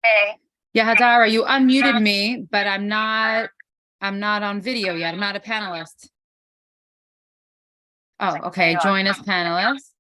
Hey, Yeah, Hadara, you unmuted me, but I'm not on video yet. I'm not a panelist. Oh, there okay. you are. Join as panelist.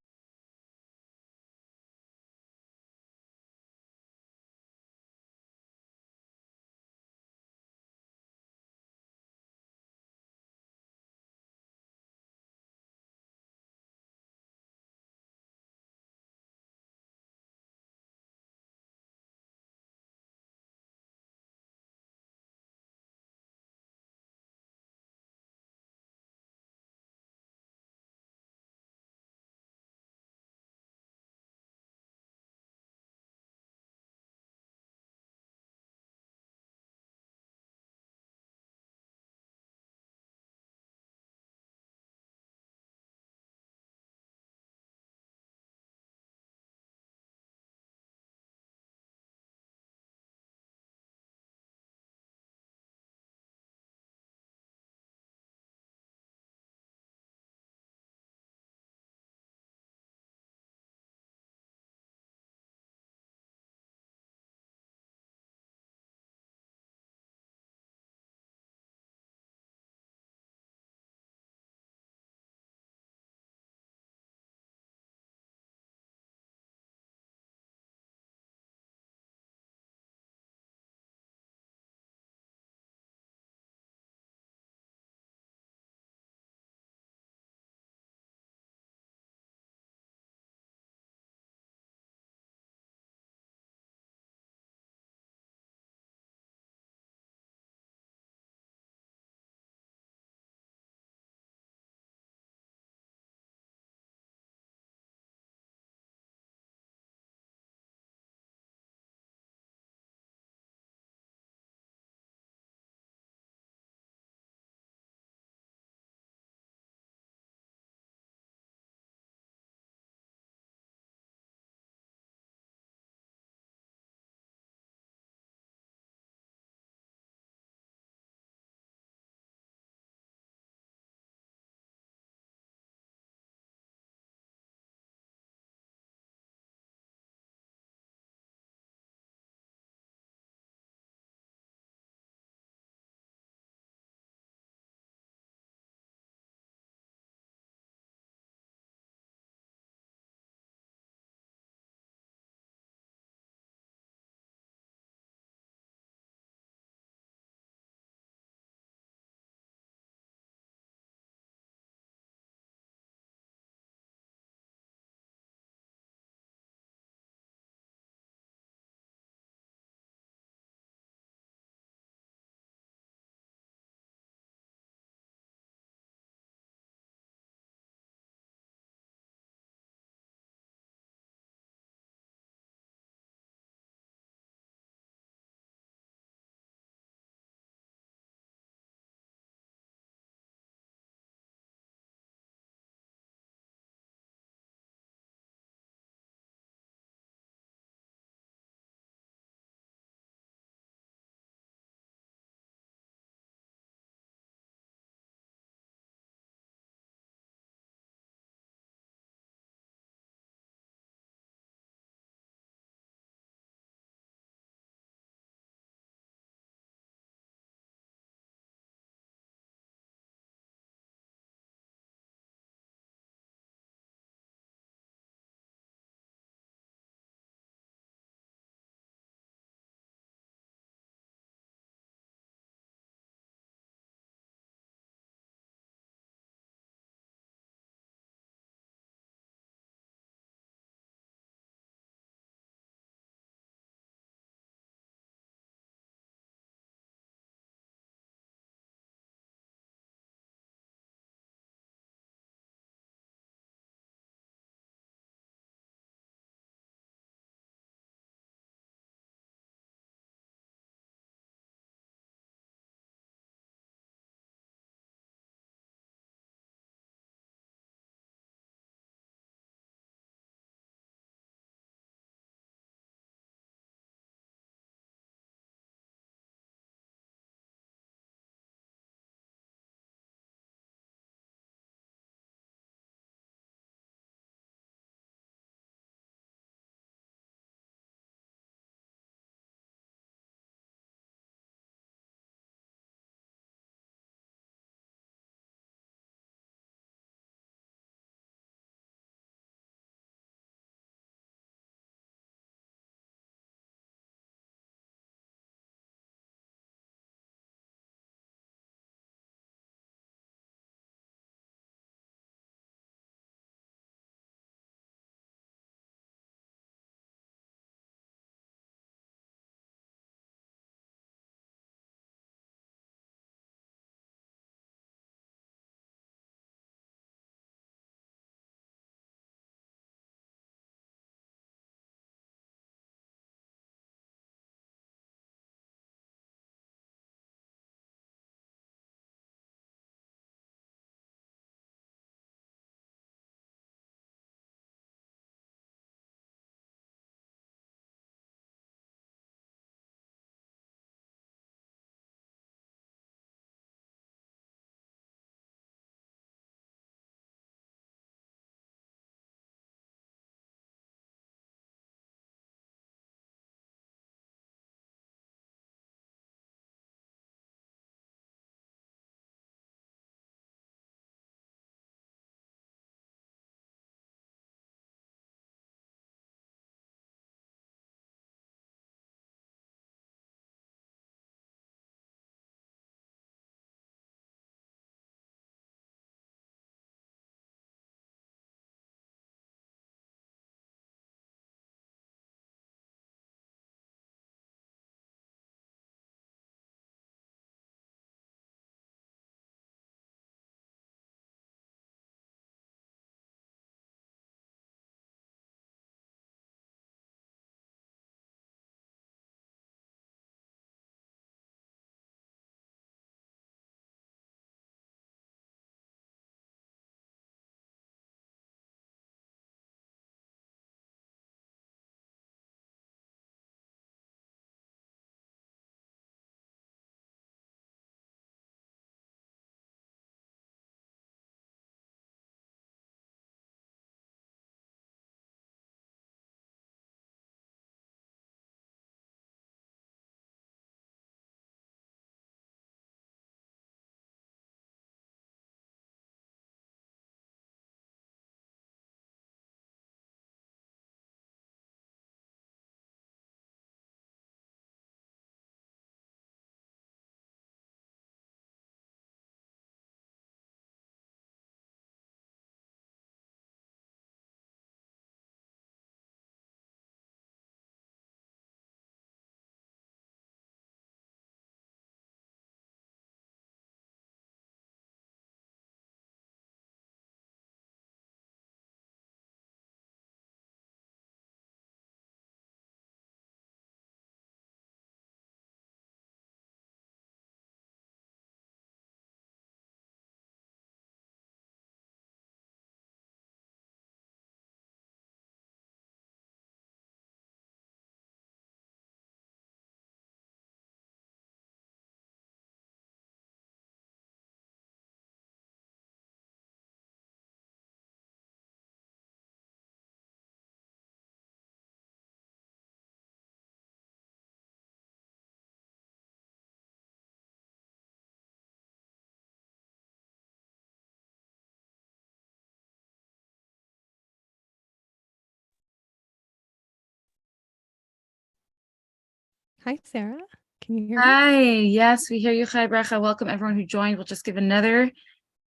Hi, Sarah. Can you hear me? Hi, yes, we hear you. Chai Bracha. Welcome everyone who joined. We'll just give another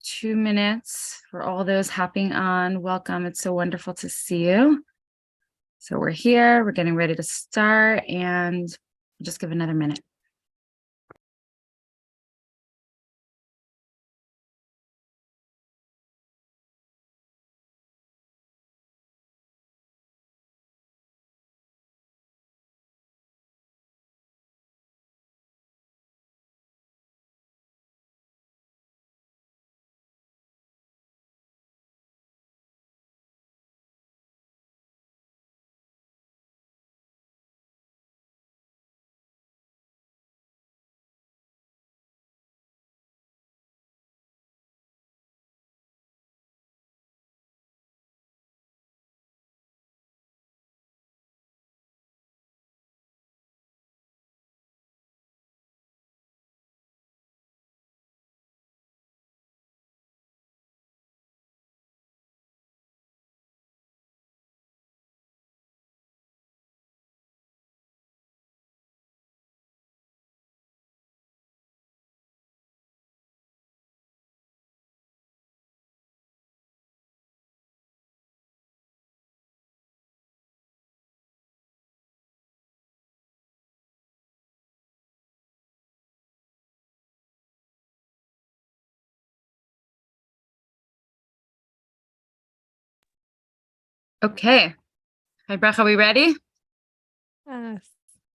2 minutes for all those hopping on. Welcome. It's so wonderful to see you. So we're here, we're getting ready to start, and we'll just give another minute. Okay. Hi, Bracha, are we ready? Yes.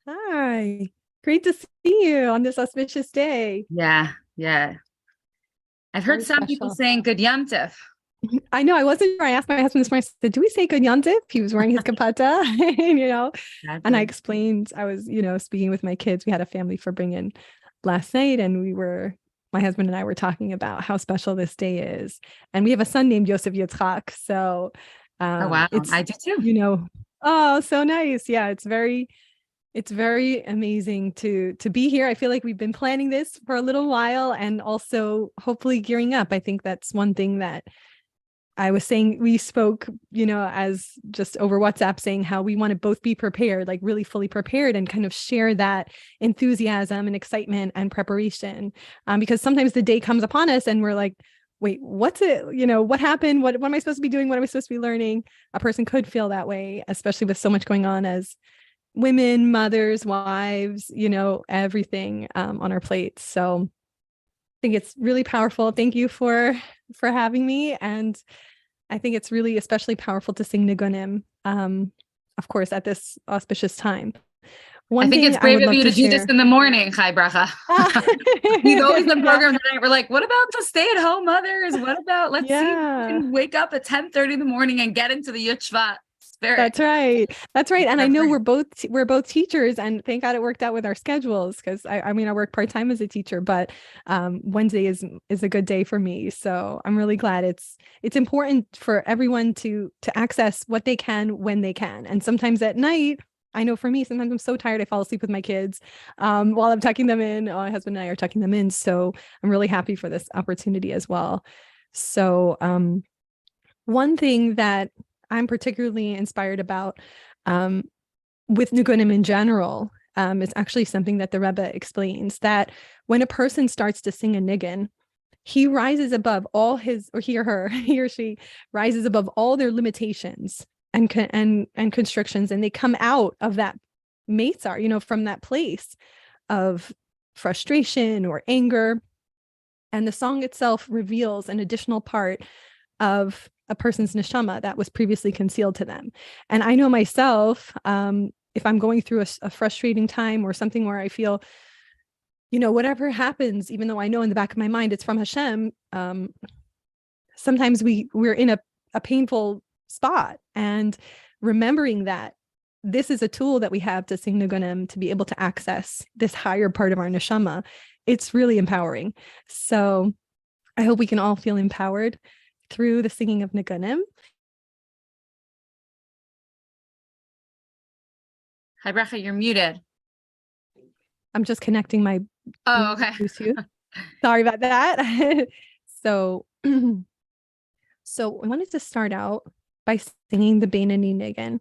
Hi. Great to see you on this auspicious day. Yeah. I've heard Very some people special. saying good Yom Tov. I know. I wasn't sure. I asked my husband this morning, I said, do we say good yontif? He was wearing his kapata, and I Exactly. explained, I was, speaking with my kids. We had a family Farbrengen last night, and my husband and I were talking about how special this day is. And we have a son named Yosef Yitzchak. So Oh, wow. it's, I do too. oh, so nice. Yeah, it's very amazing to be here. I feel like we've been planning this for a little while and also hopefully gearing up. I think that's one thing that I was saying. We spoke, as just over WhatsApp, saying how we want to both be prepared, like really fully prepared, and kind of share that enthusiasm and excitement and preparation. Because sometimes the day comes upon us and we're like, wait, what's it? What happened? What am I supposed to be doing? What am I supposed to be learning? A person could feel that way, especially with so much going on as women, mothers, wives, everything on our plates. So I think it's really powerful. Thank you for having me. And I think it's really especially powerful to sing Nigunim, of course, at this auspicious time. I One think it's thing I brave would of love you to to do this share. in the morning, Chai Bracha. He's always in Yeah, programs tonight. We're like, what about the stay-at-home mothers? What about, let's see if you yeah. can wake up at 10:30 in the morning and get into the Yud Shvat spirit. That's right. That's right. And I know Perfect. we're both teachers, and thank God it worked out with our schedules, because I mean I work part-time as a teacher, but Wednesday is a good day for me. So I'm really glad. It's important for everyone to access what they can when they can. And sometimes at night, I know for me, sometimes I'm so tired I fall asleep with my kids while I'm tucking them in. My husband and I are tucking them in. So I'm really happy for this opportunity as well. So one thing that I'm particularly inspired about with Nigunim in general is actually something that the Rebbe explains, that when a person starts to sing a nigun, he rises above all his, or he or her, he or she rises above all their limitations and constrictions, and they come out of that meitzar, from that place of frustration or anger. And the song itself reveals an additional part of a person's neshama that was previously concealed to them. And I know myself, if I'm going through a frustrating time or something where I feel, whatever happens, even though I know in the back of my mind it's from Hashem, sometimes we're in a painful spot, and remembering that this is a tool that we have to sing Nigunim to be able to access this higher part of our neshama, it's really empowering. So I hope we can all feel empowered through the singing of Nigunim. Hi, Bracha, you're muted. I'm just connecting my Oh, okay. Bluetooth. Sorry about that. So, so I wanted to start out by singing the Beinani Nigun,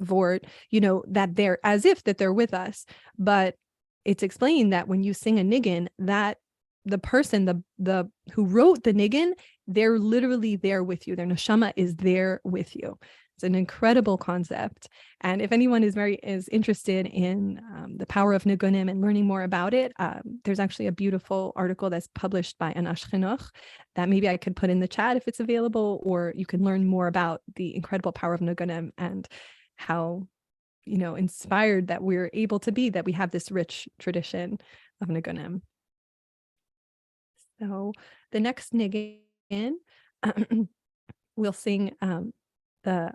vort, that they're as if that they're with us. But it's explained that when you sing a niggin, that the person, the who wrote the niggin, they're literally there with you. Their neshama is there with you. It's an incredible concept. And if anyone is interested in the power of nigunim and learning more about it, there's actually a beautiful article that's published by Anash Chinuch that maybe I could put in the chat if it's available, or you can learn more about the incredible power of nigunim and how inspired that we're able to be, that we have this rich tradition of nigunim. So the next niggin, we'll sing the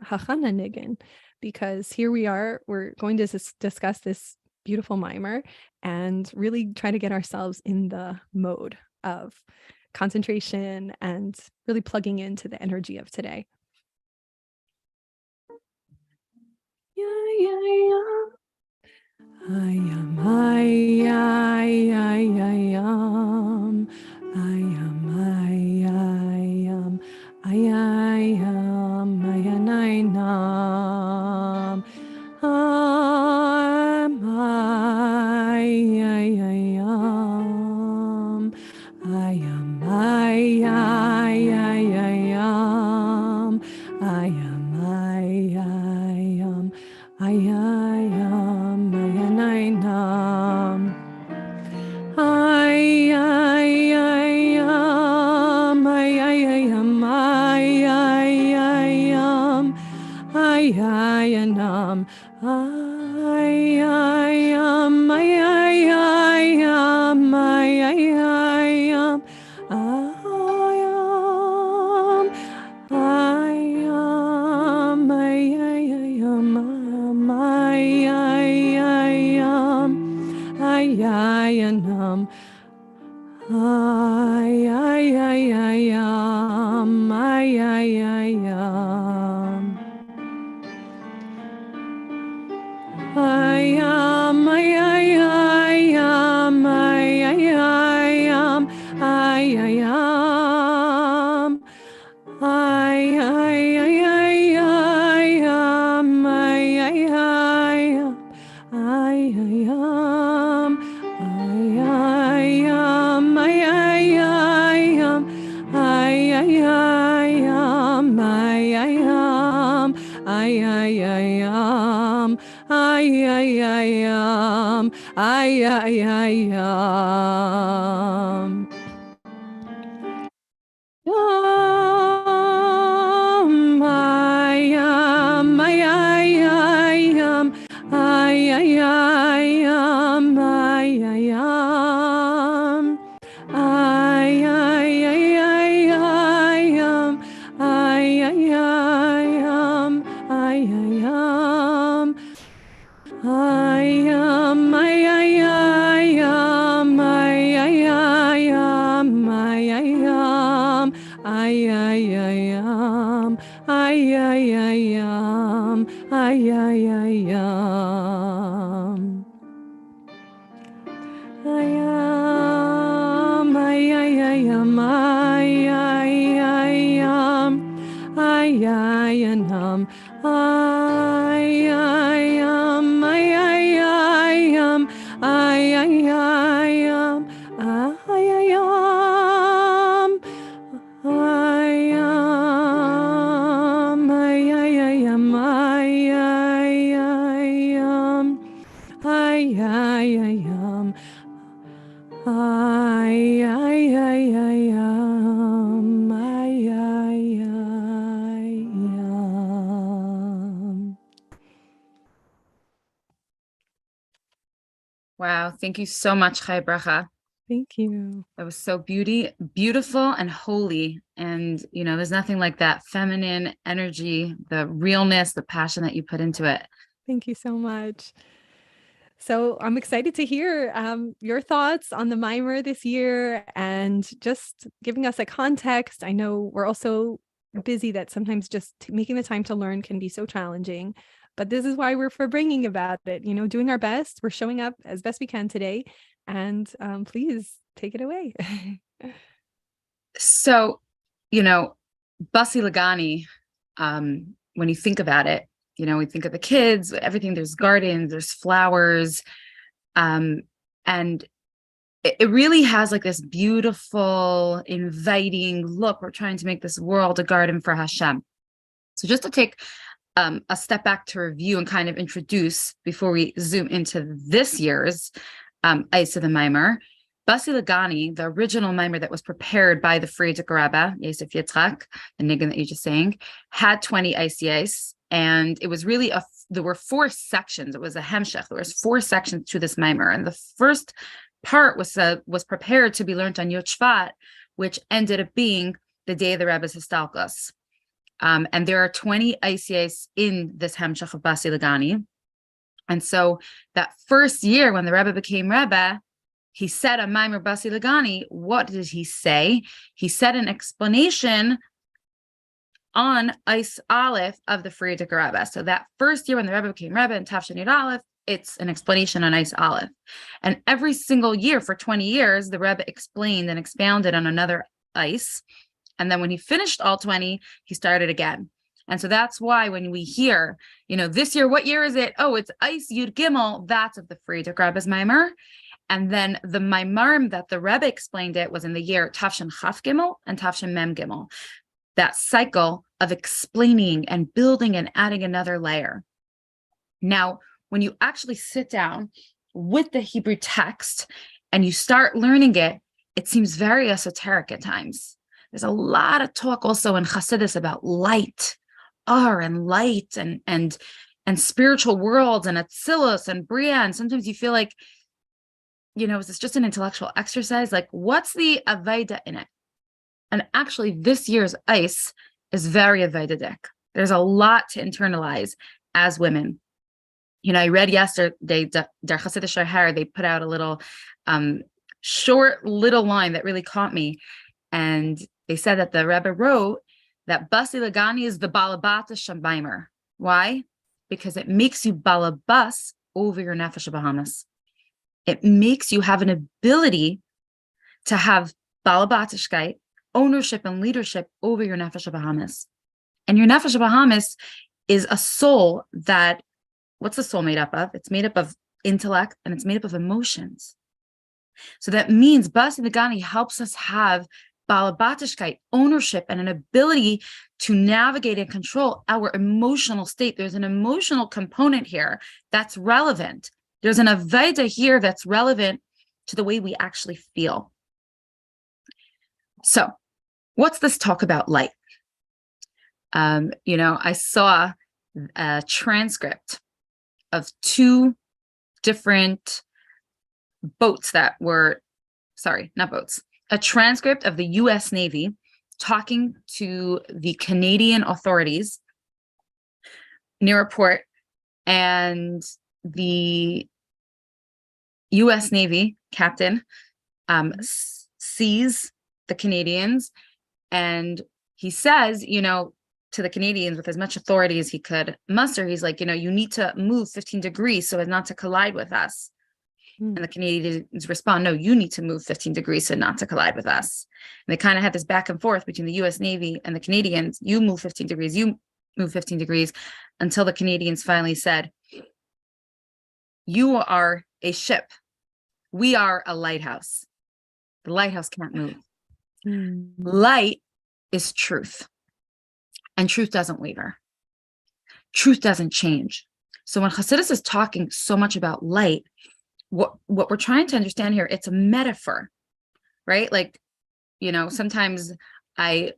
Hachana niggin, because here we're going to discuss this beautiful mimer and really try to get ourselves in the mode of concentration and really plugging into the energy of today. Ayam, ayam, ayam, ayam, ayam, ayanainam, ayam, ayam, ayam, ayam, ayam, ayam, ayanainam. Ay, ay, ay, ay, ay, ay, ay, anam. Ay, ay, ay, ay, ay, ay, ay, ayam. Ayam, ay, ay, ayam, ay, ay, ayam. Ay, ay, anam. Ay, ay, ay, ayam. Ay, ay, ayam. Ayam, ay, ay, ayam. Ay, ay, ayam. Ay, ayam. Ay, ay, ay, ay, ayam. Ay, ay, ayam. Ay, ayam. Ay, ayam. Ay, ay, ayam. Ay, ay, ayam. Ay, ayam. Ay, ay, ayam. Ay, ay, ayam. Ay, ay, ayam. Ayam, ay, ay, ayam. Ay, ay, ayam. Ay, ayam. Ay, ay, ay, ay, ayam. Ay, ay, ayam. Ay, ayam. Ayam, ay, ay, ayam. Ay, ay, ayam. Ay, ayam. Ay, ay, ayam. Ay, ay, ayam. Ay, ay, ayam. Ayam, ay, ay, ayam. Ay, ay, ayam. Ay, ay, anam. Ay, ayam. Ay, ay, ayam. Ay, ay, ayam. Ay, ayam. Ayam, ay, ay, ayam. Ay, ay, ayam. Ay, ay, ayam. Ay, ay, ay, ayam. Ay, ay, ayam. Wow. Thank you so much, Chai Bracha. Thank you. That was so beautiful and holy. And, there's nothing like that feminine energy, the realness, the passion that you put into it. Thank you so much. So I'm excited to hear your thoughts on the mimer this year and just giving us a context. I know we're also busy, that sometimes just making the time to learn can be so challenging, but this is why we're Farbrengen about it, doing our best. We're showing up as best we can today, and please take it away. So, Basi Lagani, when you think about it, we think of the kids, everything, there's gardens, there's flowers. And it really has like this beautiful, inviting look. We're trying to make this world a garden for Hashem. So just to take a step back to review and kind of introduce before we zoom into this year's Eis of the Maimer, Basi Lagani, the original Maimer that was prepared by the Frierdiker Rebbe, Yosef Yitzchak, the niggin that you just sang, had 20 Eis, and it was really there were 4 sections. It was a hemshech. There was 4 sections to this Maimer, and the first part was prepared to be learned on Yud Shvat, which ended up being the day of the Rebbe's Histalkos. And there are 20 ICAs in this Hemshech of Basi Lagani. And so that first year when the Rebbe became Rebbe, he said on Maimer Basi Lagani, what did he say? He said an explanation on Eis Aleph of the Frierdiker Rebbe. So that first year when the Rebbe became Rebbe in Tafshin Yud Aleph, it's an explanation on Eis Aleph. And every single year for 20 years, the Rebbe explained and expounded on another Eis. And then when he finished all 20, he started again. And so that's why when we hear, this year, what year is it? Oh, it's Eis Yud Gimel. That's of the Frierdiker Rebbe's Maimer. And then the Maimarim that the Rebbe explained it was in the year Tafshin Chaf Gimel and Tafshin Mem Gimel. That cycle of explaining and building and adding another layer. Now, when you actually sit down with the Hebrew text and you start learning it, it seems very esoteric at times. There's a lot of talk also in Chassidus about light, and light and spiritual worlds and Atzilus and Bria. And sometimes you feel like, is this just an intellectual exercise? Like, what's the Avaida in it? And actually, this year's Eis is very Avaidic. There's a lot to internalize as women. I read yesterday, Der Chassidus Shahar, they put out a little short little line that really caught me. And they said that the Rebbe wrote that Basi Lagani is the Balabata Shamaimer. Why? Because it makes you balabas over your Nefesh Bahamas. It makes you have an ability to have balabatishkeit, ownership and leadership over your Nefesh Bahamas. And your Nefesh Bahamas is a soul that, what's the soul made up of? It's made up of intellect and it's made up of emotions. So that means Basi Lagani helps us have balabatishkeit, ownership, and an ability to navigate and control our emotional state. There's an emotional component here that's relevant. There's an Avaida here that's relevant to the way we actually feel. So what's this talk about light? I saw a transcript of 2 different boats that were, not boats, a transcript of the U.S. Navy talking to the Canadian authorities near a port, and the U.S. Navy captain sees the Canadians, and he says, to the Canadians with as much authority as he could muster, he's like, you need to move 15 degrees so as not to collide with us. And the Canadians respond, no, you need to move 15 degrees so not to collide with us. And they kind of had this back and forth between the U.S. Navy and the Canadians. You move 15 degrees, you move 15 degrees, until the Canadians finally said, you are a ship. We are a lighthouse. The lighthouse can't move. Light is truth. And truth doesn't waver. Truth doesn't change. So when Chassidus is talking so much about light, what we're trying to understand here, it's a metaphor, right? Like, sometimes I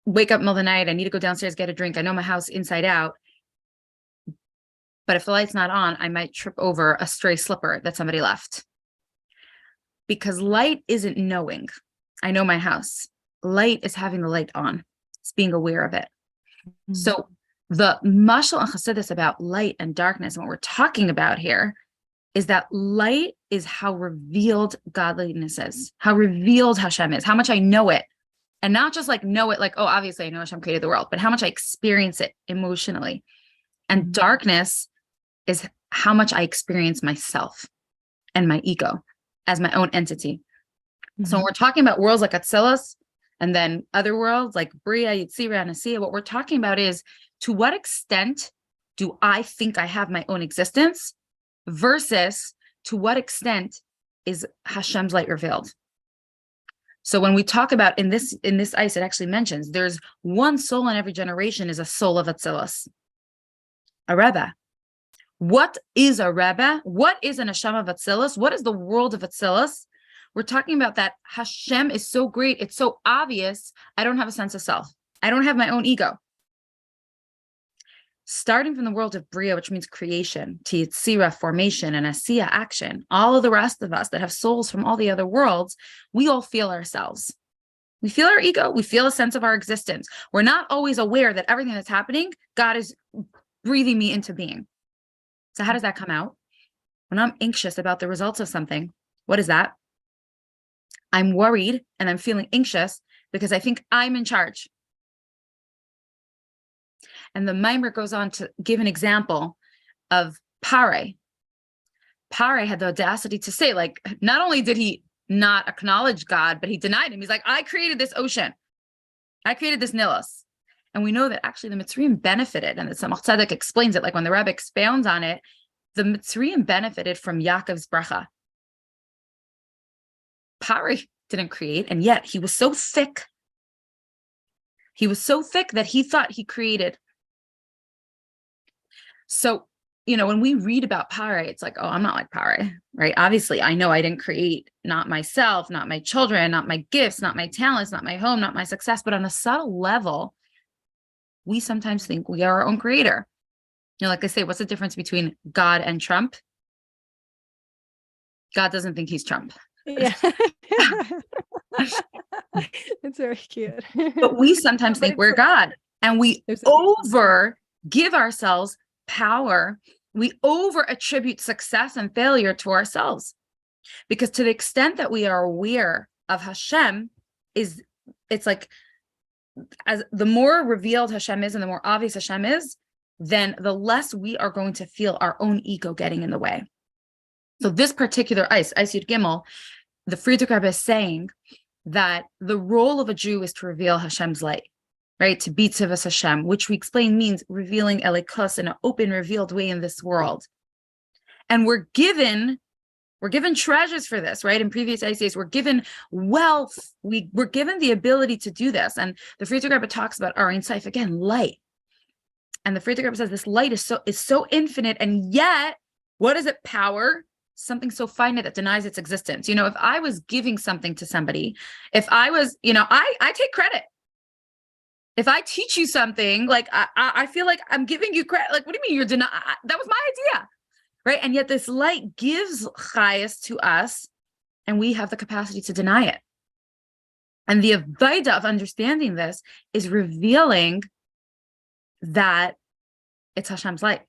wake up in the middle of the night, I need to go downstairs, get a drink. I know my house inside out. But if the light's not on, I might trip over a stray slipper that somebody left. Because light isn't knowing. I know my house. Light is having the light on. It's being aware of it. So the mashal and chassidus about light and darkness, and what we're talking about here, is that light is how revealed godliness is, how revealed Hashem is, how much I know it. And not just like know it, like, oh, obviously I know Hashem created the world, but how much I experience it emotionally. And darkness is how much I experience myself and my ego as my own entity. So when we're talking about worlds like Atzilus, and then other worlds like Bria, Yitzira, and Asiya, what we're talking about is, to what extent do I think I have my own existence versus to what extent is Hashem's light revealed? So when we talk about in this ice, it actually mentions there's one soul in every generation is a soul of Atzilus, a Rebbe. What is a Rebbe? What is an Hashem of Atzilus? What is the world of Atzilus? We're talking about that Hashem is so great. It's so obvious. I don't have a sense of self. I don't have my own ego. Starting from the world of Bria, which means creation, Tiyetzira, formation, and Asiya, action, all of the rest of us that have souls from all the other worlds, we all feel ourselves. We feel our ego. We feel a sense of our existence. We're not always aware that everything that's happening, God is breathing me into being. So how does that come out? When I'm anxious about the results of something, what is that? I'm worried and I'm feeling anxious because I think I'm in charge. And the Mimer goes on to give an example of Pare. Pare had the audacity to say, like, not only did he not acknowledge God, but he denied him. He's like, I created this ocean. I created this Nilus. And we know that actually the Mitzrayim benefited, and the Tzemach Tzedek explains it, like when the Rebbe expounds on it, the Mitzrayim benefited from Yaakov's bracha. Pare didn't create, and yet he was so thick. He was so thick that he thought he created. So, when we read about Pare, it's like, oh, I'm not like Pare, right? Obviously, I know I didn't create, not myself, not my children, not my gifts, not my talents, not my home, not my success. But on a subtle level, we sometimes think we are our own creator. Like I say, what's the difference between God and Trump? God doesn't think he's Trump. Yeah. It's very cute. But we sometimes think we're God, and we over give ourselves power. We over attribute success and failure to ourselves, because to the extent that we are aware of Hashem, it's like, as the more revealed Hashem is and the more obvious Hashem is, then the less we are going to feel our own ego getting in the way. So this particular ice Yud Gimel, the Frierdiker Rebbe is saying that the role of a Jew is to reveal Hashem's light, right? To be Tzivas Hashem, which we explain means revealing Elikus in an open, revealed way in this world. And we're given treasures for this, right? In previous ICAs, we're given wealth. We're given the ability to do this. And the Frierdiker Rebbe talks about Ein Sof, again, light. And the Frierdiker Rebbe says this light is so infinite, and yet, what is it? Power? Something so finite that denies its existence. If I was giving something to somebody, if I was, I take credit. If I teach you something, like I feel like I'm giving you credit. Like, what do you mean you're denying? That was my idea, right? And yet this light gives chayas to us, and we have the capacity to deny it. And the avodah of understanding this is revealing that it's Hashem's light.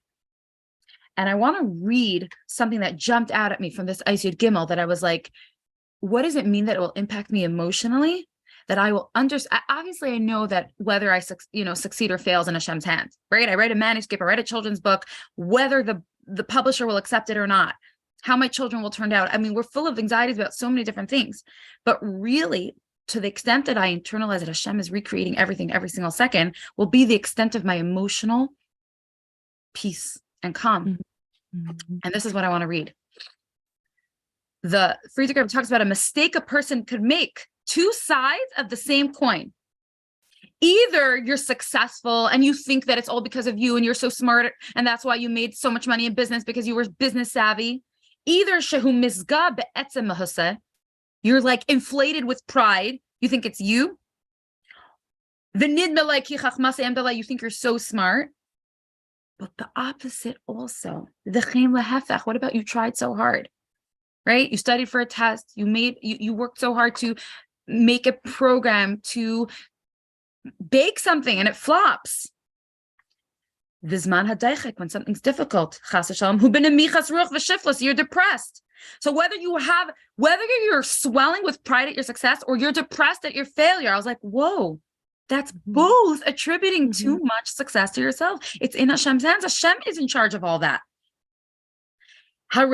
And I want to read something that jumped out at me from this Yud Gimel that I was like, what does it mean that it will impact me emotionally? That I will understand. Obviously, I know that whether I succeed or fails in Hashem's hands, right? I write a manuscript, I write a children's book, whether the publisher will accept it or not, how my children will turn out. I mean, we're full of anxieties about so many different things. But really, to the extent that I internalize that Hashem is recreating everything every single second, will be the extent of my emotional peace and calm. Mm-hmm. And this is what I want to read. The Frierdiker Rebbe talks about a mistake a person could make. Two sides of the same coin. Either you're successful and you think that it's all because of you and you're so smart and that's why you made so much money in business because you were business savvy. Either shehu misga be'etzem mahuseh, you're like inflated with pride. You think it's you. V'nidme like chachmas emdala, you think you're so smart. But the opposite also. V'chein lehefech. What about you tried so hard, right? You studied for a test. You worked so hard to make a program, to bake something, and it flops. V'zman hadaychek, when something's difficult, chas v'shalom, hu b'nemichas ruach v'shiflas, you're depressed. So whether you're swelling with pride at your success or you're depressed at your failure, I was like, whoa. That's both attributing too much success to yourself. It's in Hashem's hands. Hashem is in charge of all that. I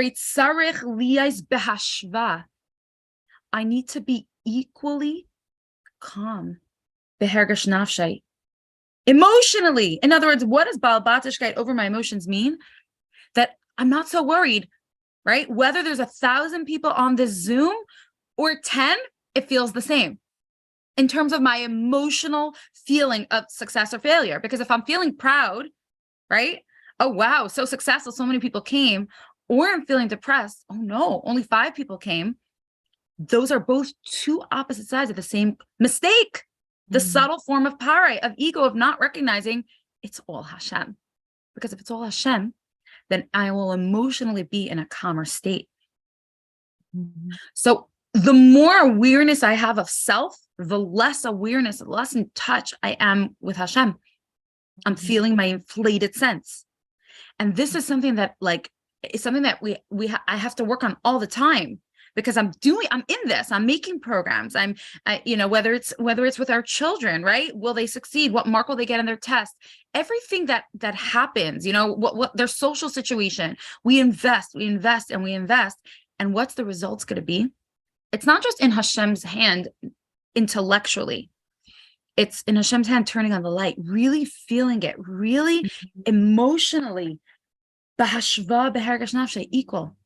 need to be equally calm. Emotionally. In other words, what does Baal Batishkeit over my emotions mean? That I'm not so worried, right? Whether there's 1,000 people on this Zoom or 10, it feels the same in terms of my emotional feeling of success or failure. Because if I'm feeling proud, right? Oh, wow, so successful, so many people came. Or I'm feeling depressed. Oh no, only 5 people came. Those are both two opposite sides of the same mistake. The subtle form of pare, of ego, of not recognizing it's all Hashem. Because if it's all Hashem, then I will emotionally be in a calmer state. So the more awareness I have of self, the less awareness, the less in touch I am with Hashem. I'm feeling my inflated sense. And this is something that is something that I have to work on all the time, because I'm in this, I'm making programs. Whether it's with our children, right? Will they succeed? What mark will they get in their test? Everything that happens, what their social situation, we invest. And what's the results going to be? It's not just in Hashem's hand intellectually. It's in Hashem's hand turning on the light, really feeling it, really emotionally. Bahashva behergash nafshe, equal.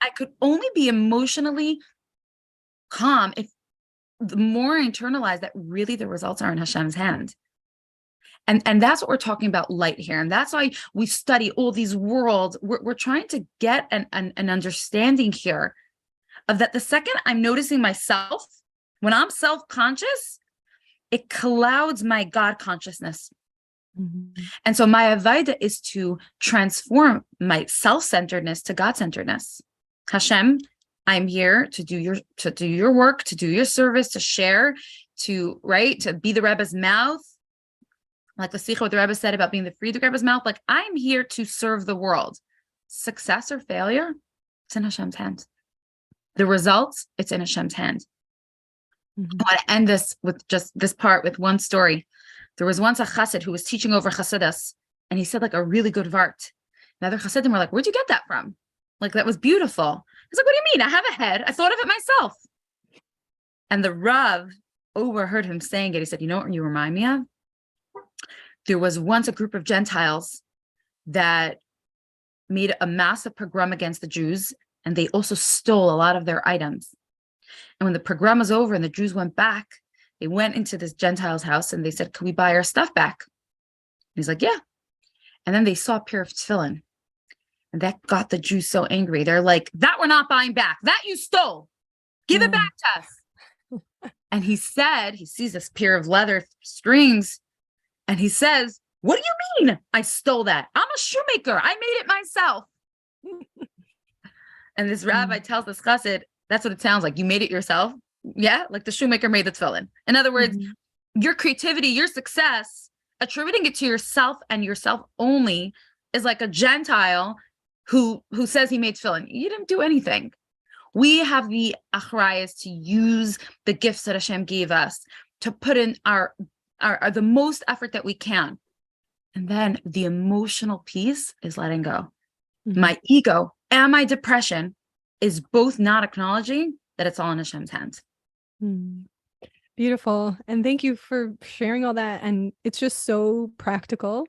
I could only be emotionally calm if the more I internalize that really the results are in Hashem's hand. And that's what we're talking about light here. And that's why we study all these worlds. We're trying to get an understanding here of that. The second I'm noticing myself, when I'm self-conscious, it clouds my God consciousness. And so my avodah is to transform my self-centeredness to God-centeredness. Hashem, I'm here to do your work, to do your service, to share, to be the Rebbe's mouth. Like the Sikha, what the Rebbe said about being the Friedrich Rebbe's mouth. Like, I'm here to serve the world. Success or failure, it's in Hashem's hands. The results, it's in Hashem's hands. I want to end this with just this part with one story. There was once a chassid who was teaching over chassidus, and he said a really good vart. And other chassidim were like, "Where'd you get that from? That was beautiful." He's like, "What do you mean? I have a head. I thought of it myself." And the Rav overheard him saying it. He said, "You know what you remind me of? There was once a group of Gentiles that made a massive pogrom against the Jews, and they also stole a lot of their items. And when the pogrom was over and the Jews went back, they went into this Gentile's house and they said, 'Can we buy our stuff back?' And he's like, 'Yeah.' And then they saw a pair of tefillin. And that got the Jews so angry. They're like, 'That we're not buying back. That you stole. Give it back to us.' And he sees this pair of leather strings. And he says, 'What do you mean I stole that? I'm a shoemaker. I made it myself.' And this rabbi tells this chassid, that's what it sounds like. You made it yourself. Yeah, like the shoemaker made the tefillin. In other words, your creativity, your success, attributing it to yourself and yourself only is like a Gentile who says he made tefillin. You didn't do anything. We have the achrayas to use the gifts that Hashem gave us to put in our the most effort that we can. And then the emotional piece is letting go. My ego and my depression is both not acknowledging that it's all in Hashem's hands. Beautiful. And thank you for sharing all that. And it's just so practical.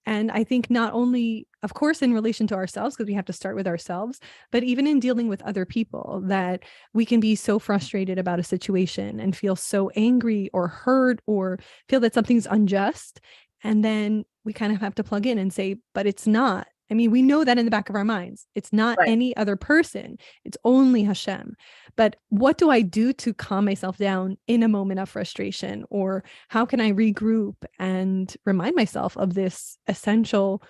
And I think not only, of course, in relation to ourselves, because we have to start with ourselves, but even in dealing with other people, that we can be so frustrated about a situation and feel so angry or hurt or feel that something's unjust. And then we kind of have to plug in and say, but it's not. I mean, we know that in the back of our minds. It's not any other person. It's only Hashem. But what do I do to calm myself down in a moment of frustration? Or how can I regroup and remind myself of this essential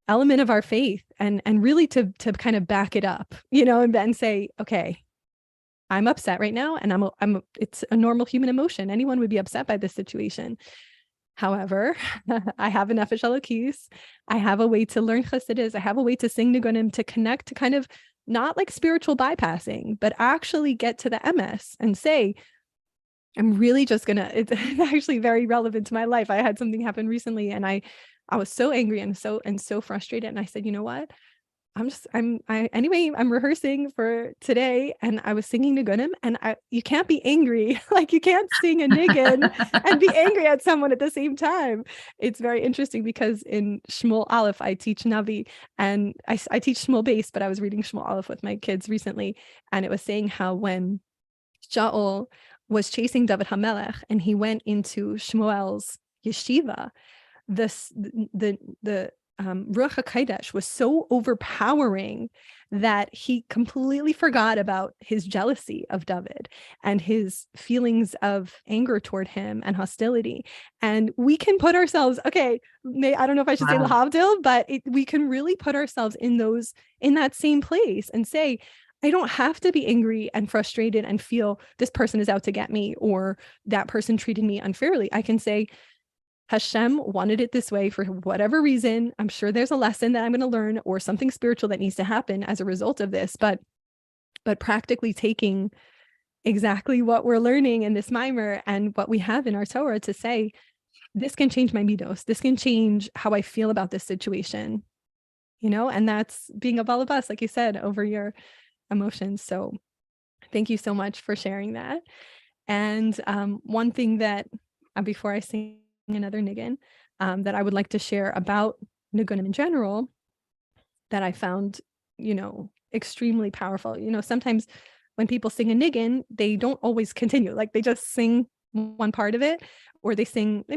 element of our faith and really to kind of back it up, and then say, okay, I'm upset right now. And it's a normal human emotion. Anyone would be upset by this situation. However, I have a nefesh elokis. I have a way to learn chassidus. I have a way to sing nigunim, to connect, to kind of not like spiritual bypassing, but actually get to the MS and say, I'm really just it's actually very relevant to my life. I had something happen recently and I was so angry and so frustrated. And I said, you know what? I'm rehearsing for today and I was singing Nigunim and you can't be angry. Like you can't sing a niggin and be angry at someone at the same time. It's very interesting because in Shmuel Aleph, I teach Navi and I teach Shmuel Base, but I was reading Shmuel Aleph with my kids recently. And it was saying how when Shaul was chasing David HaMelech and he went into Shmuel's yeshiva, the Ruach HaKodesh was so overpowering that he completely forgot about his jealousy of David and his feelings of anger toward him and hostility. And we can put ourselves, I don't know if I should say lahavdil, but we can really put ourselves in that same place and say, I don't have to be angry and frustrated and feel this person is out to get me or that person treated me unfairly. I can say, Hashem wanted it this way for whatever reason. I'm sure there's a lesson that I'm going to learn or something spiritual that needs to happen as a result of this. But practically taking exactly what we're learning in this mimer and what we have in our Torah to say, this can change my midos. This can change how I feel about this situation, and that's being a balabas, like you said, over your emotions. So thank you so much for sharing that. And one thing that before I sing another niggin that I would like to share about nigunim in general that I found, extremely powerful. Sometimes when people sing a niggin, they don't always continue. Like they just sing one part of it, or they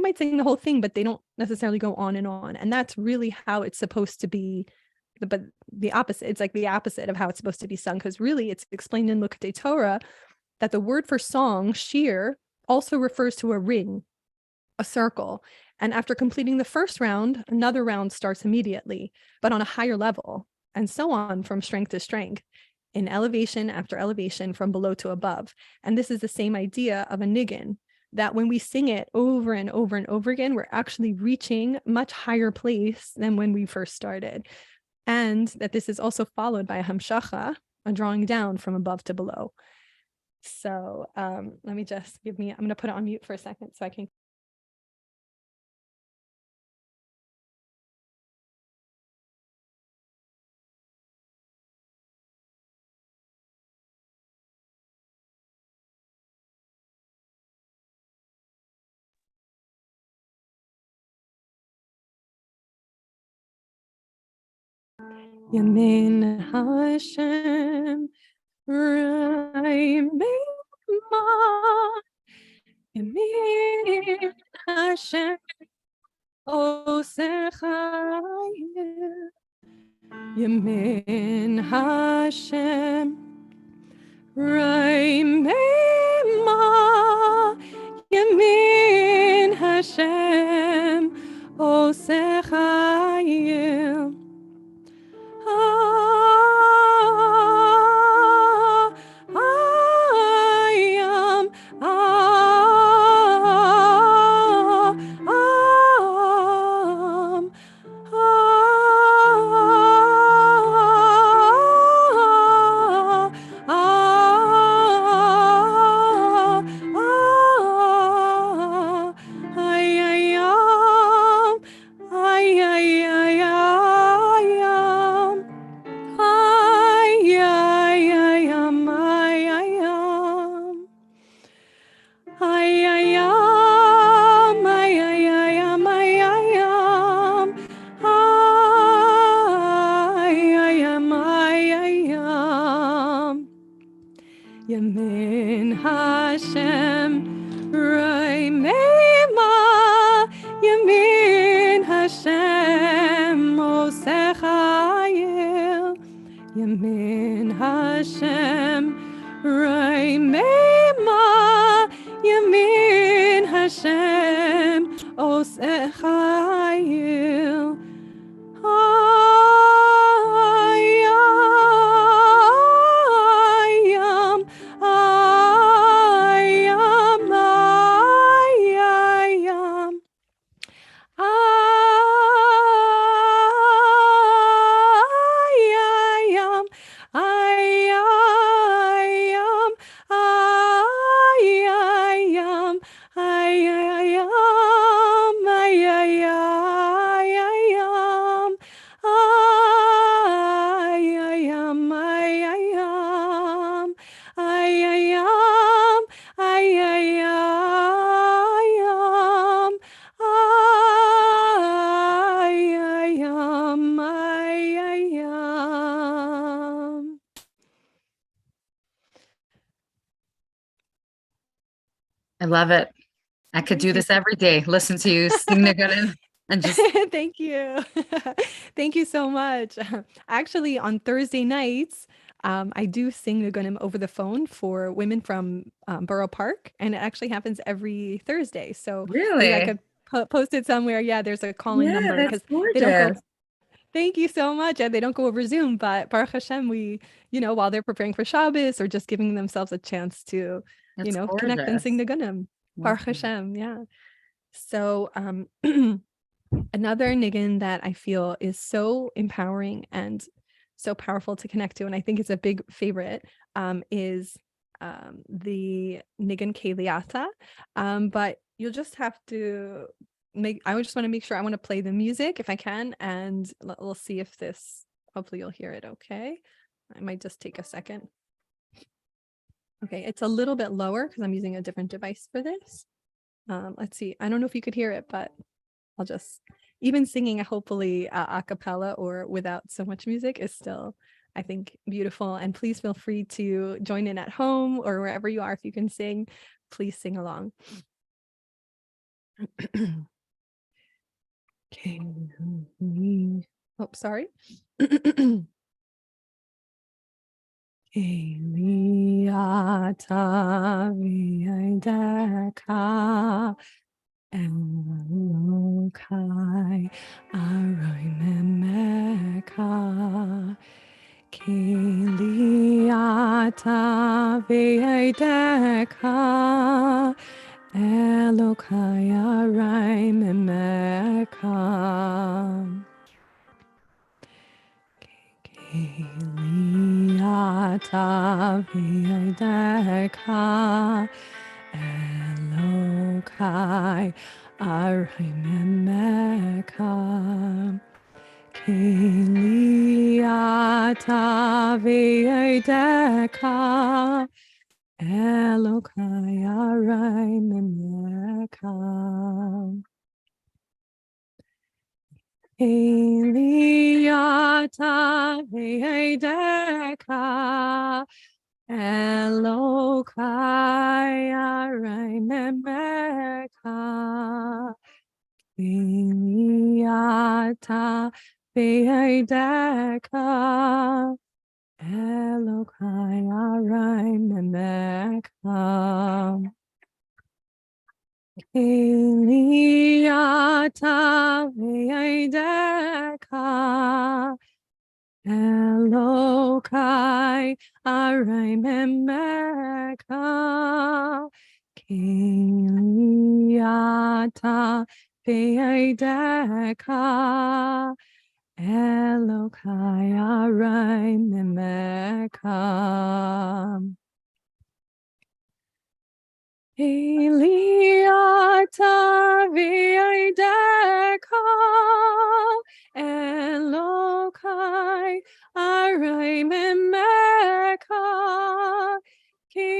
might sing the whole thing, but they don't necessarily go on and on. And that's really how it's supposed to be. But the opposite, it's like the opposite of how it's supposed to be sung, because really it's explained in Likkutei Torah that the word for song, shir, also refers to a ring, a circle. And after completing the first round, another round starts immediately, but on a higher level, and so on from strength to strength, in elevation after elevation from below to above. And this is the same idea of a niggin, that when we sing it over and over and over again, we're actually reaching a much higher place than when we first started. And that this is also followed by a hamshacha, a drawing down from above to below. So let me just I'm going to put it on mute for a second so I can. Yamin Hashem Raimema Yamin Hashem Osechayim Yamin Hashem Raimema Yamin Hashem Osechayim Yamin Hashem Raimema Yamin Hashem Osechayil Yamin Hashem Raimema Yamin Hashem Osechayil ay, ay, ay, I love it. I could do Thank you. this every day. Listen to you sing Nigga and just Thank you. Thank you so much. Actually, on Thursday nights, I do sing the Gunim over the phone for women from Borough Park, and it actually happens every Thursday. So maybe I really. could post it somewhere. Yeah, there's a calling Yeah, number that's because they don't go. gorgeous. Thank you so much. And they don't go over Zoom, but Baruch Hashem, while they're preparing for Shabbos or just giving themselves a chance to, That's connect and sing gorgeous. the Gunim. Love Baruch that. Hashem. Yeah. So, another niggin that I feel is so empowering and so powerful to connect to, and I think it's a big favorite, is the niggin Keliata. But you'll just have to I would just want to make sure I want to play the music if I can, and we'll see if this, hopefully you'll hear it okay. I might just take a second. Okay, it's a little bit lower because I'm using a different device for this. Let's see. I don't know if you could hear it, but I'll just, even singing hopefully a cappella or without so much music is still, I think, beautiful. And please feel free to join in at home or wherever you are. If you can sing, please sing along. Oh, sorry. Eliata v'yideka Elokai aroy memeka Kiliata v'yideka Elokai aroy memeka Kiliata v'yideka Elokai Arimemeka Kiliata V'yideka Elokai Arimemeka Kiliata V'yideka Elokai Arimemeka Kiliata V'yideka Elokai Arimemeka Kiliata V'yideka Elokai Arimemeka Kiliata V'yideka Elokai Arimemeka Eliata v'yideka Elokai arimemeka Kiliata v'yideka Elokai arimemeka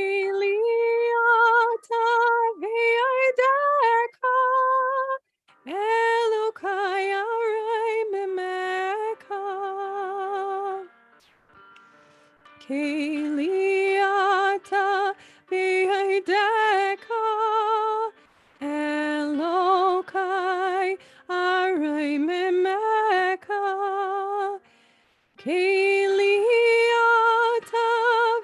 Kiliata v'yideka Elokai arimemeka Kiliata v'yideka Elokai arimemeka Kiliata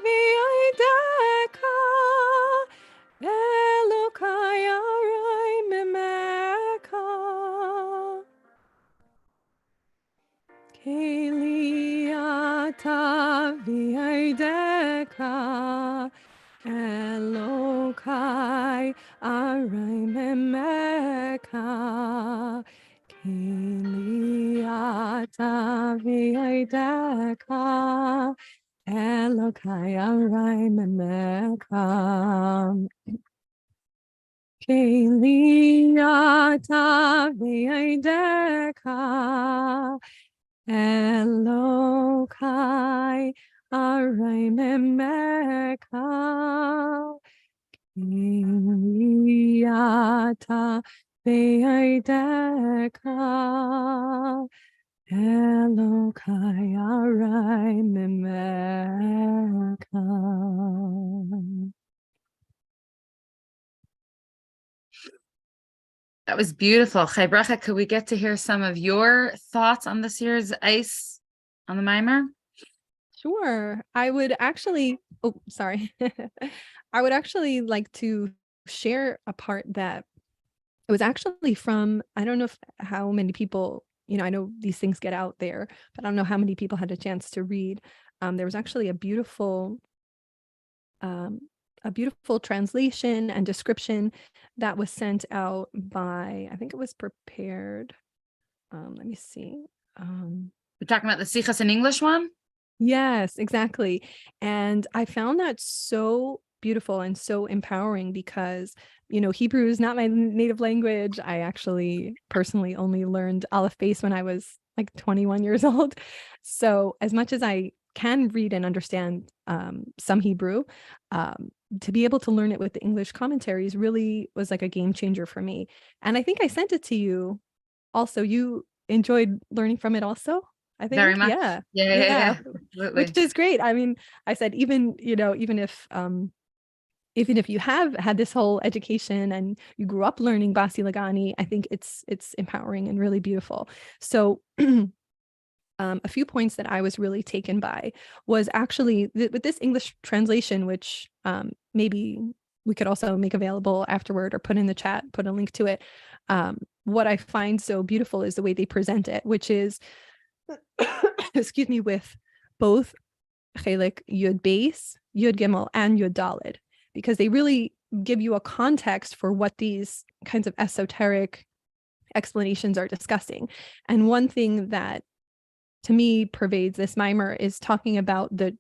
v'yideka Elokai arimemeka Kiliata v'yideka Elokai arimemeka Kiliata v'yideka Elokai arimemeka Kiliata v'yideka Elokai arimemeka That was beautiful. Chai Bracha, could we get to hear some of your thoughts on this year's ice on the mimer? Sure. I would actually, oh, sorry. I would actually like to share a part that it was actually from, I don't know how many people, I know these things get out there, but I don't know how many people had a chance to read. There was actually um, a beautiful translation and description that was sent out by, I think it was prepared. Let me see. We're talking about the Sichas in English one? Yes, exactly. And I found that so beautiful and so empowering because, Hebrew is not my native language. I actually personally only learned Aleph Beis when I was like 21 years old. So as much as I can read and understand some Hebrew, to be able to learn it with the English commentaries really was like a game changer for me. And I think I sent it to you. Also, you enjoyed learning from it also? I Very think, much. yeah. Yeah. Yeah, which Absolutely. is great. I mean, I said even if you have had this whole education and you grew up learning Basi Lagani, I think it's empowering and really beautiful. So a few points that I was really taken by was actually with this English translation, which maybe we could also make available afterward or put in the chat, put a link to it. What I find so beautiful is the way they present it, which is, excuse me, with both Chelik Yud Beis, Yud Gimel, and Yud Dalid, because they really give you a context for what these kinds of esoteric explanations are discussing. And one thing that to me pervades this mimer is talking about the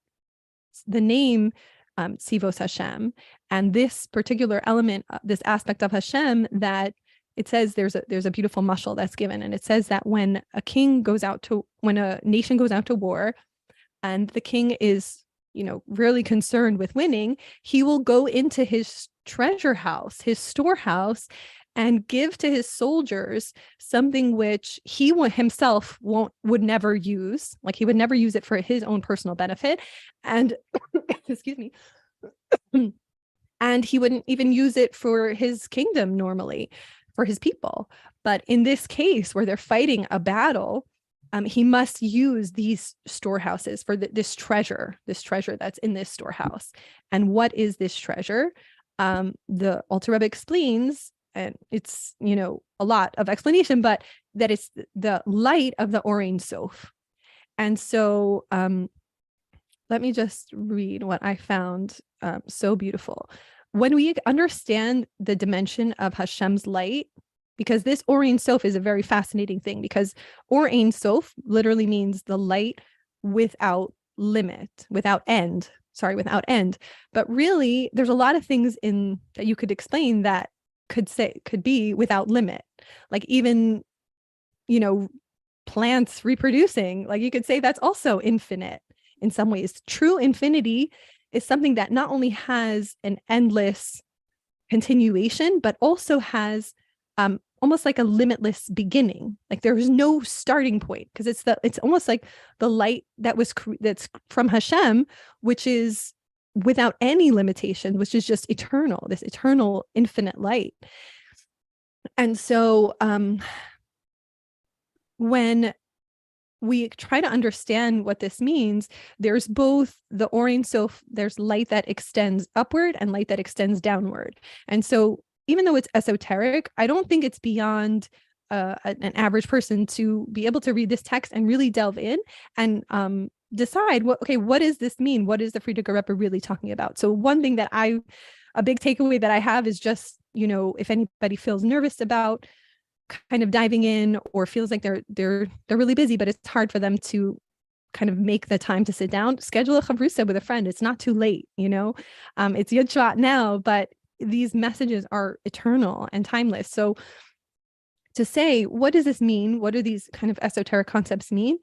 name Tzivos Hashem, and this particular element, this aspect of Hashem that it says there's a beautiful mashal that's given, and it says that when a nation goes out to war, and the king is, really concerned with winning, he will go into his treasure house, his storehouse, and give to his soldiers something which he himself would never use. Like he would never use it for his own personal benefit. And excuse me. And he wouldn't even use it for his kingdom normally, for his people. But in this case, where they're fighting a battle, he must use these storehouses for this treasure that's in this storehouse. And what is this treasure? The Alter Rebbe explains, and it's, a lot of explanation, but that it's the light of the Or Ein Sof. And so let me just read what I found so beautiful. When we understand the dimension of Hashem's light, because this Or Ein Sof is a very fascinating thing, because Or Ein Sof literally means the light without limit, without end. But really, there's a lot of things in that you could explain that could be without limit. Like even, plants reproducing, like you could say that's also infinite in some ways. True infinity is something that not only has an endless continuation, but also has almost like a limitless beginning. Like there is no starting point, because it's almost like the light that's from Hashem, which is without any limitation, which is just eternal, this eternal infinite light. And so when we try to understand what this means, there's both the Or Ein Sof, there's light that extends upward and light that extends downward. And so even though it's esoteric, I don't think it's beyond an average person to be able to read this text and really delve in and decide what does this mean? What is the Frierdiker Rebbe really talking about? So one thing that a big takeaway that I have is just, if anybody feels nervous about kind of diving in or feels like they're really busy, but it's hard for them to kind of make the time to sit down, schedule a chavrusa with a friend. It's not too late, it's Yud Shvat now, but these messages are eternal and timeless. So to say, what does this mean? What do these kind of esoteric concepts mean?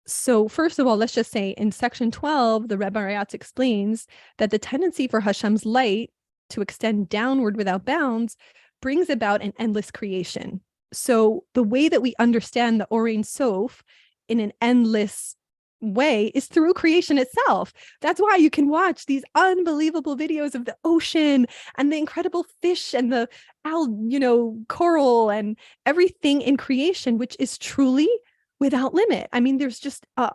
So first of all, let's just say in section 12, the Rebbe Rayatz explains that the tendency for Hashem's light to extend downward without bounds brings about an endless creation. So the way that we understand the Or Ein Sof in an endless way is through creation itself. That's why you can watch these unbelievable videos of the ocean and the incredible fish and the coral and everything in creation, which is truly without limit. I mean, there's just a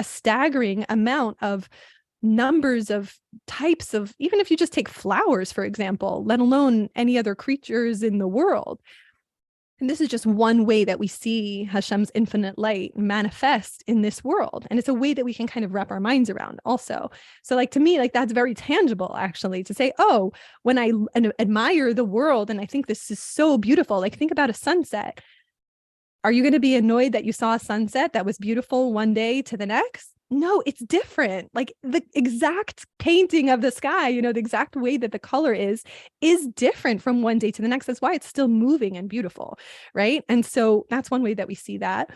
staggering amount of numbers of types of, even if you just take flowers, for example, let alone any other creatures in the world. And this is just one way that we see Hashem's infinite light manifest in this world. And it's a way that we can kind of wrap our minds around also. So like, to me, like, that's very tangible, actually, to say, oh, when I admire the world and I think this is so beautiful, like, think about a sunset. Are you going to be annoyed that you saw a sunset that was beautiful one day to the next? No, it's different. Like, the exact painting of the sky, the exact way that the color is different from one day to the next. That's why it's still moving and beautiful, right? And so that's one way that we see that.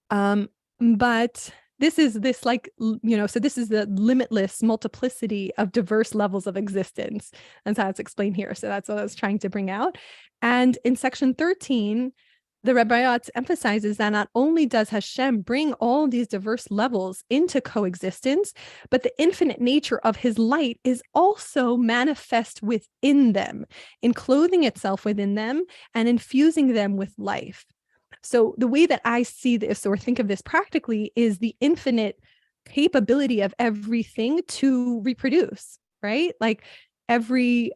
But this is this, like, so this is the limitless multiplicity of diverse levels of existence. That's how it's explained here. So that's what I was trying to bring out. And in section 13, the Rebbe Yatz emphasizes that not only does Hashem bring all these diverse levels into coexistence, but the infinite nature of his light is also manifest within them, enclothing itself within them and infusing them with life. So the way that I see this, or think of this practically, is the infinite capability of everything to reproduce, right? Like, every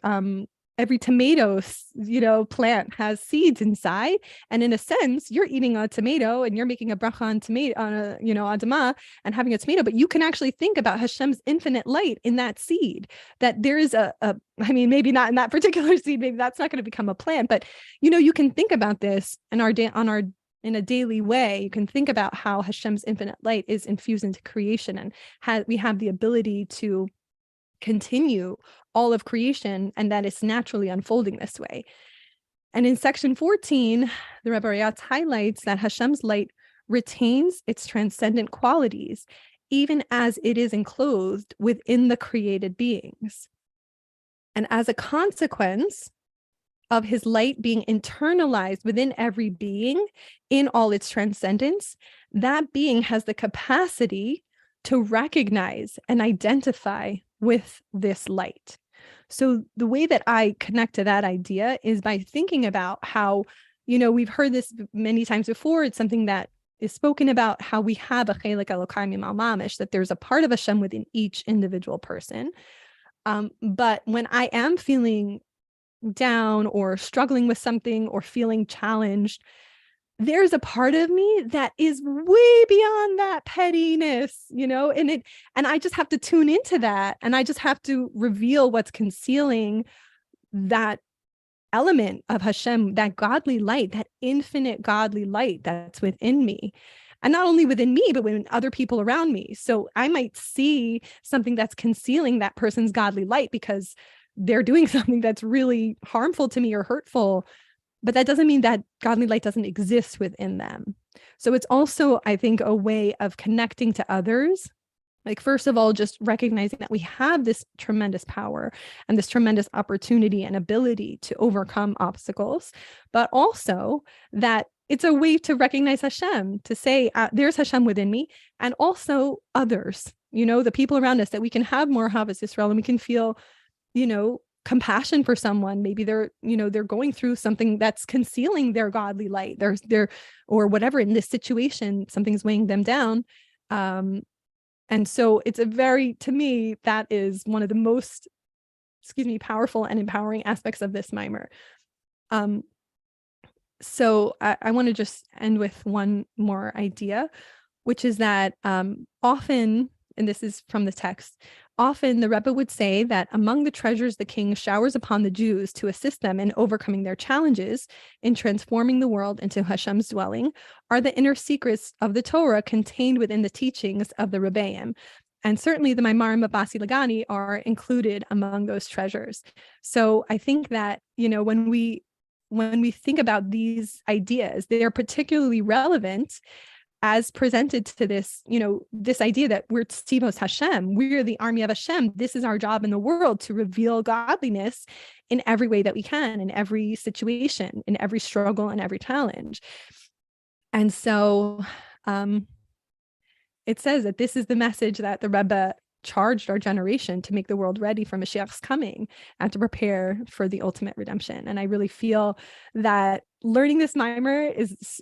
tomato, plant has seeds inside. And in a sense, you're eating a tomato and you're making a bracha on tomato, on a, adama, and having a tomato, but you can actually think about Hashem's infinite light in that seed, that there is maybe not in that particular seed, maybe that's not going to become a plant, but, you can think about this in in a daily way. You can think about how Hashem's infinite light is infused into creation, and we have the ability to continue all of creation, and that it's naturally unfolding this way. And in section 14, the Rebbe Yatz highlights that Hashem's light retains its transcendent qualities, even as it is enclosed within the created beings. And as a consequence of his light being internalized within every being in all its transcendence, that being has the capacity to recognize and identify with this light. So the way that I connect to that idea is by thinking about how, we've heard this many times before. It's something that is spoken about, how we have a chelik Elokai mimal mamish, that there's a part of Hashem within each individual person. But when I am feeling down or struggling with something or feeling challenged, there's a part of me that is way beyond that pettiness, and I just have to tune into that. And I just have to reveal what's concealing that element of Hashem, that godly light, that infinite godly light that's within me. And not only within me, but within other people around me. So I might see something that's concealing that person's godly light because they're doing something that's really harmful to me or hurtful. But that doesn't mean that godly light doesn't exist within them. So it's also, I think, a way of connecting to others. Like, first of all, just recognizing that we have this tremendous power and this tremendous opportunity and ability to overcome obstacles, but also that it's a way to recognize Hashem, to say, there's Hashem within me, and also others, the people around us, that we can have more Havas Yisrael, and we can feel, compassion for someone. Maybe they're going through something that's concealing their godly light, or whatever. In this situation, something's weighing them down. And so it's to me, that is one of the most, powerful and empowering aspects of this mimer. So I want to just end with one more idea, which is that often, and this is from the text, often the Rebbe would say that among the treasures the king showers upon the Jews to assist them in overcoming their challenges in transforming the world into Hashem's dwelling are the inner secrets of the Torah contained within the teachings of the Rebbeim. And certainly the Maimarim of Basi Lagani are included among those treasures. So I think that, when we think about these ideas, they are particularly relevant as presented to this, this idea that we're Tzivos Hashem, we're the army of Hashem. This is our job in the world, to reveal godliness in every way that we can, in every situation, in every struggle and every challenge. And so it says that this is the message that the Rebbe charged our generation to make the world ready for Mashiach's coming and to prepare for the ultimate redemption. And I really feel that learning this mimer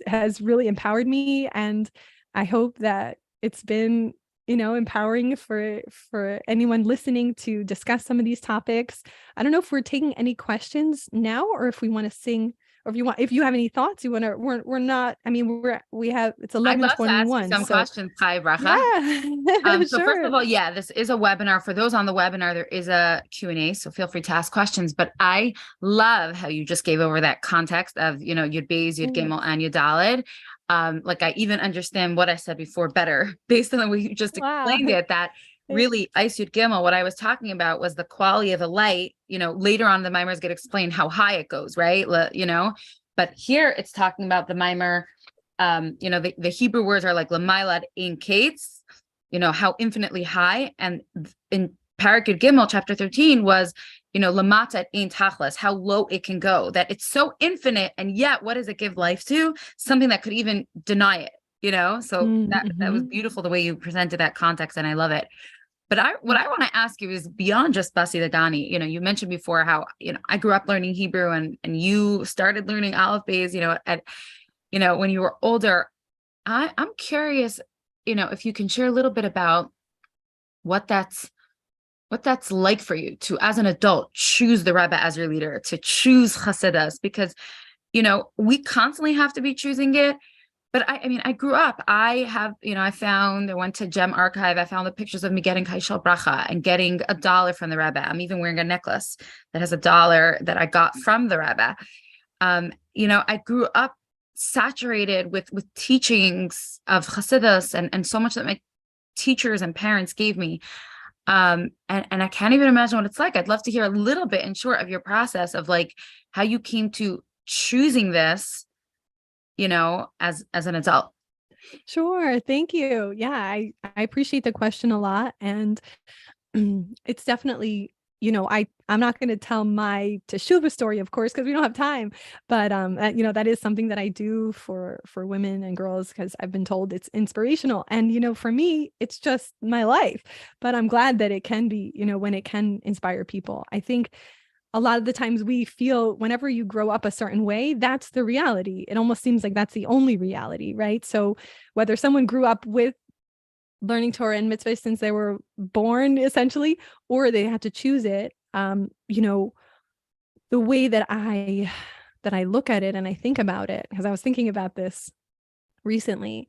has really empowered me. And I hope that it's been, empowering for anyone listening to discuss some of these topics. I don't know if we're taking any questions now or if we want to sing, or if you have any thoughts, we're not, I mean, it's I'd love to ask you 11:21. some questions, Chai Bracha. Yeah, So sure. first of all, this is a webinar. For those on the webinar, there is a Q&A, so feel free to ask questions. But I love how you just gave over that context of, Yud Beis, Yud Gimel, and Yud Daled. Like I even understand what I said before better based on the way you just explained it, that really Ice Yud Gimel, what I was talking about was the quality of the light. Later on the mimers get explained how high it goes, right? But here it's talking about the mimer. The Hebrew words are like Lamailad Ein Kates, how infinitely high. And in Parak Yud Gimel, chapter 13 was, Lamata Ein Tachlis, how low it can go, that it's so infinite. And yet, what does it give life to? Something that could even deny it, So that was beautiful the way you presented that context. And I love it. But what I want to ask you is beyond just Basi Dagani. You mentioned before how, I grew up learning Hebrew and you started learning Aleph Beis, when you were older. I'm curious, if you can share a little bit about what that's like for you to, as an adult, choose the Rebbe as your leader, to choose Hasidus, because, we constantly have to be choosing it. But I grew up, I went to Gem Archive, I found the pictures of me getting Kaishal Bracha and getting $1 from the Rebbe. I'm even wearing a necklace that has $1 that I got from the Rebbe. I grew up saturated with teachings of Hasidus and so much that my teachers and parents gave me. And I can't even imagine what it's like. I'd love to hear a little bit in short of your process of like how you came to choosing this, as an adult. Sure. Thank you. Yeah, I appreciate the question a lot. And it's definitely, I'm not going to tell my Teshuvah story, of course, because we don't have time. But that is something that I do for women and girls, because I've been told it's inspirational. And for me, it's just my life. But I'm glad that it can be, when it can inspire people. I think a lot of the times we feel whenever you grow up a certain way, that's the reality. It almost seems like that's the only reality, right? So whether someone grew up with learning Torah and mitzvahs since they were born, essentially, or they had to choose it, the way that I look at it and I think about it, because I was thinking about this recently,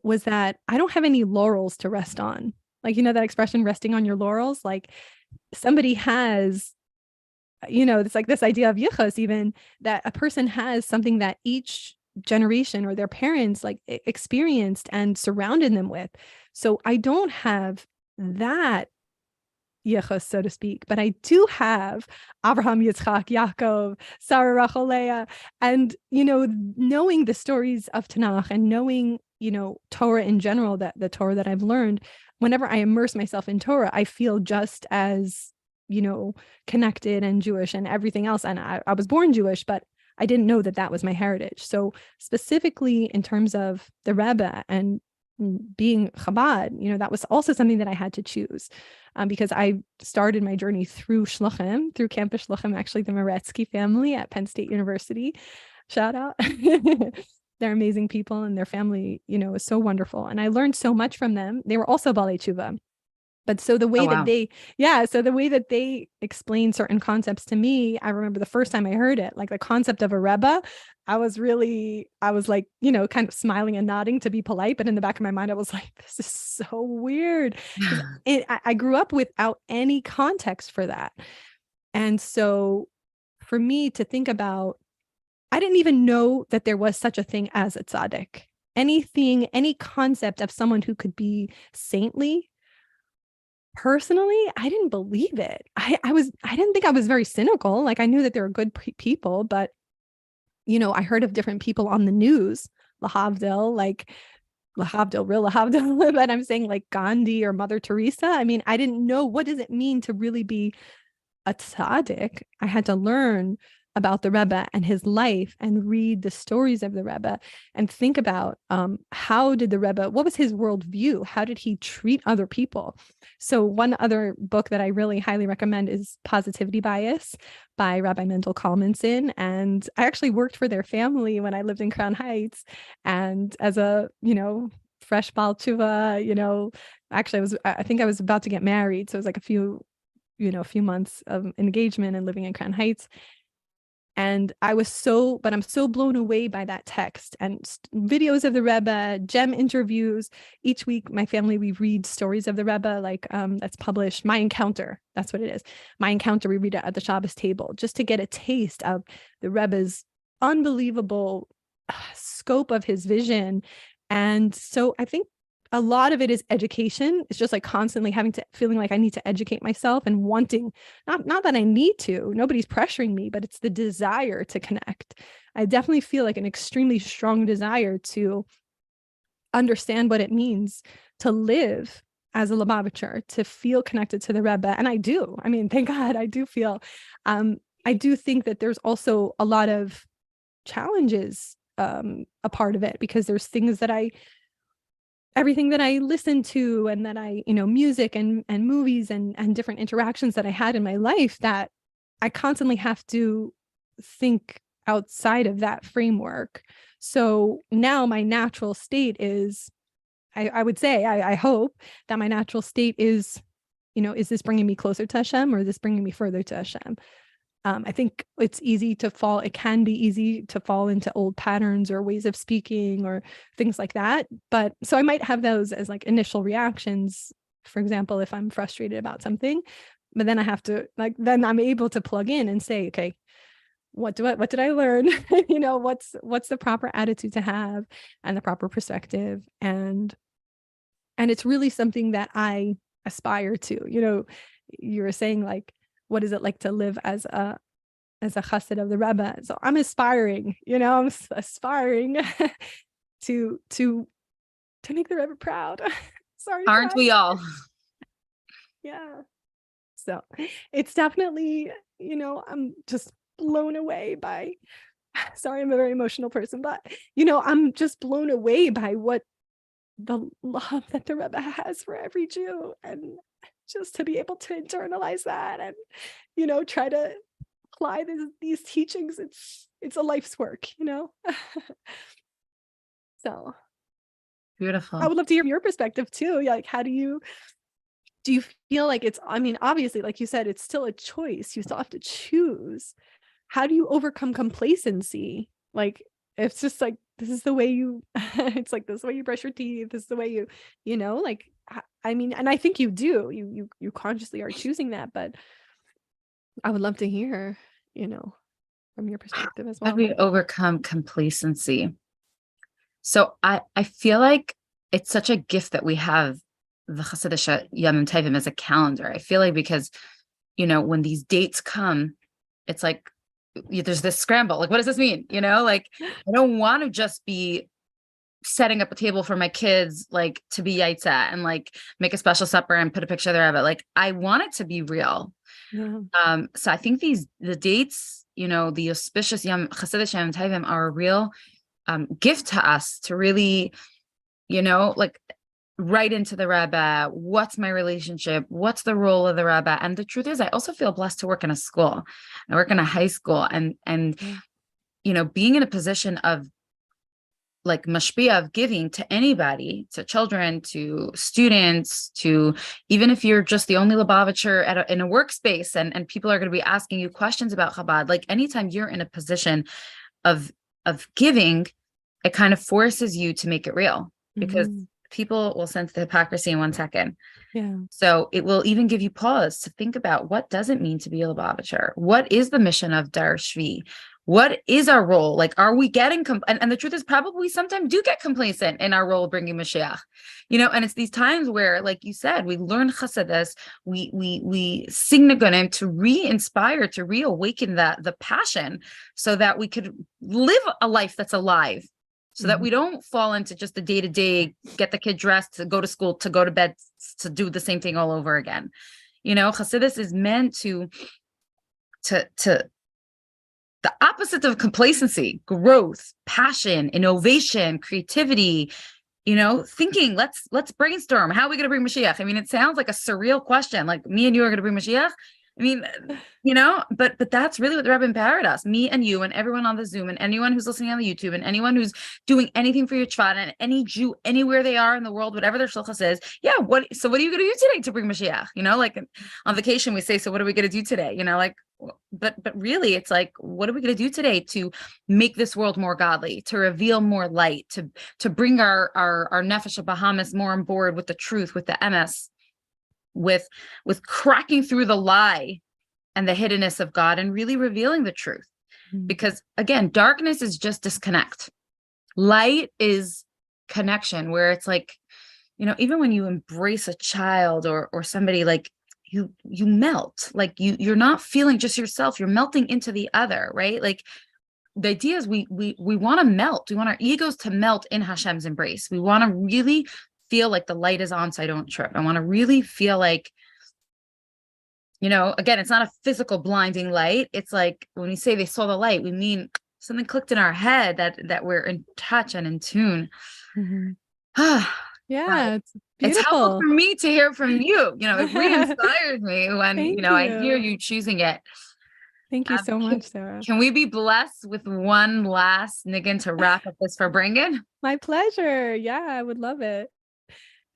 was that I don't have any laurels to rest on. Like, that expression, resting on your laurels, like somebody has, it's like this idea of yichus, even that a person has something that each generation or their parents like experienced and surrounded them with. So I don't have that yichus, so to speak, but I do have Abraham, Yitzchak, Yaakov, Sarah, Rachel, Leah, and knowing the stories of Tanakh and knowing Torah in general, that the Torah that I've learned. Whenever I immerse myself in Torah, I feel just as connected and Jewish and everything else. And I was born Jewish, but I didn't know that was my heritage. So specifically in terms of the Rebbe and being Chabad, that was also something that I had to choose, because I started my journey through Shluchim, through Campus Shluchim, actually the Moretsky family at Penn State University. Shout out. They're amazing people, and their family, is so wonderful. And I learned so much from them. They were also Balei Tshuva. But so the way the way that they explain certain concepts to me, I remember the first time I heard it, like the concept of a Rebbe, I was like, kind of smiling and nodding to be polite. But in the back of my mind, I was like, this is so weird. I grew up without any context for that. And so for me to think about, I didn't even know that there was such a thing as a tzaddik. Any concept of someone who could be saintly. Personally, I didn't believe it. I didn't think I was very cynical. Like I knew that there were good people, but I heard of different people on the news, lahavdil, real lahavdil, but I'm saying like Gandhi or Mother Teresa. I mean, I didn't know, what does it mean to really be a tzaddik? I had to learn about the Rebbe and his life and read the stories of the Rebbe and think about how did the Rebbe, what was his worldview? How did he treat other people? So one other book that I really highly recommend is Positivity Bias by Rabbi Mendel Kalmanson. And I actually worked for their family when I lived in Crown Heights. And as a, fresh Baal Tshuva, actually I think I was about to get married. So it was like a few months of engagement and living in Crown Heights. And I'm so blown away by that text and videos of the Rebbe, gem interviews. Each week, my family, we read stories of the Rebbe, like that's published, My Encounter. That's what it is. My Encounter, we read it at the Shabbos table just to get a taste of the Rebbe's unbelievable scope of his vision. And so I think a lot of it is education. It's just like constantly feeling like I need to educate myself and wanting, not that I need to, nobody's pressuring me, but it's the desire to connect. I definitely feel like an extremely strong desire to understand what it means to live as a Lubavitcher, to feel connected to the Rebbe. And I do. I mean, thank God I do feel. I do think that there's also a lot of challenges a part of it, because there's things that everything that I listened to and that music and movies and different interactions that I had in my life, that I constantly have to think outside of that framework. So now my natural state is, I would say, I hope that my natural state is, is this bringing me closer to Hashem, or is this bringing me further to Hashem? I think it can be easy to fall into old patterns or ways of speaking or things like that. But so I might have those as like initial reactions, for example, if I'm frustrated about something, but then I have to then I'm able to plug in and say, okay, what did I learn? What's the proper attitude to have and the proper perspective. And it's really something that I aspire to. You were saying, like, what is it like to live as a chassid of the Rebbe? So I'm aspiring, I'm aspiring to make the Rebbe proud. Sorry, aren't we all? Yeah. So it's definitely, I'm just blown away by. Sorry, I'm a very emotional person, but I'm just blown away by what the love that the Rebbe has for every Jew, and just to be able to internalize that and, try to apply these teachings. It's a life's work, So Beautiful. I would love to hear your perspective too. Like, how do you feel like obviously, like you said, it's still a choice. You still have to choose. How do you overcome complacency? Like, it's just like, this is the way it's like, this is the way you brush your teeth. This is the way like, I mean, and I think you do, you consciously are choosing that, but I would love to hear, from your perspective as well. How do we overcome complacency? So I feel like it's such a gift that we have the Chassidish Yamim Tovim as a calendar. I feel like because, when these dates come, it's like, there's this scramble. Like, what does this mean? Like, I don't want to just be setting up a table for my kids, like to be yaitza and like make a special supper and put a picture there of it. Like, I want it to be real. Yeah. So I think the dates, the auspicious Chassidish Yamim Tovim are a real gift to us to really, like, right into the Rebbe. What's my relationship? What's the role of the Rebbe? And the truth is, I also feel blessed to work in a school. I work in a high school, and being in a position of like mashpia, of giving to anybody, to children, to students, to even if you're just the only Lubavitcher in a workspace, and people are going to be asking you questions about Chabad. Like, anytime you're in a position of giving, it kind of forces you to make it real, because people will sense the hypocrisy in 1 second. Yeah. So it will even give you pause to think about, what does it mean to be a Lubavitcher? What is the mission of Dar Shvi? What is our role? Like, are we getting, and the truth is, probably we sometimes do get complacent in our role of bringing Mashiach, and it's these times where, like you said, we learn Chassidus, we sing Nigunim to re-inspire, to reawaken the passion, so that we could live a life that's alive, so that we don't fall into just the day-to-day, get the kid dressed, to go to school, to go to bed, to do the same thing all over again. Chassidus is meant to the opposite of complacency, growth, passion, innovation, creativity, thinking, let's brainstorm. How are we going to bring Mashiach? I mean, it sounds like a surreal question. Like me and you are going to bring Mashiach. I mean, but that's really what the Rebbe empowered us, me and you and everyone on the Zoom and anyone who's listening on the YouTube and anyone who's doing anything for Yud Shvat and any Jew anywhere they are in the world, whatever their shlichus is. Yeah. What are you going to do today to bring Mashiach? Like on vacation, we say, so what are we going to do today? But really it's like, what are we going to do today to make this world more godly, to reveal more light, to bring our nefesh Bahamas more on board with the truth, with the emes, with cracking through the lie and the hiddenness of God and really revealing the truth. Because again, darkness is just disconnect. Light is connection, where it's like, even when you embrace a child or somebody, like you melt, like you're not feeling just yourself, you're melting into the other, right? Like the idea is we want to melt. We want our egos to melt in Hashem's embrace. We want to really feel like the light is on so I don't trip. I want to really feel like, again, it's not a physical blinding light. It's like when we say they saw the light, we mean something clicked in our head that we're in touch and in tune. Yeah, it's beautiful. It's helpful for me to hear from you. It re-inspires me when, I hear you choosing it. Thank you so much, Sarah. Can we be blessed with one last niggin to wrap up this Farbrengen? My pleasure. Yeah, I would love it.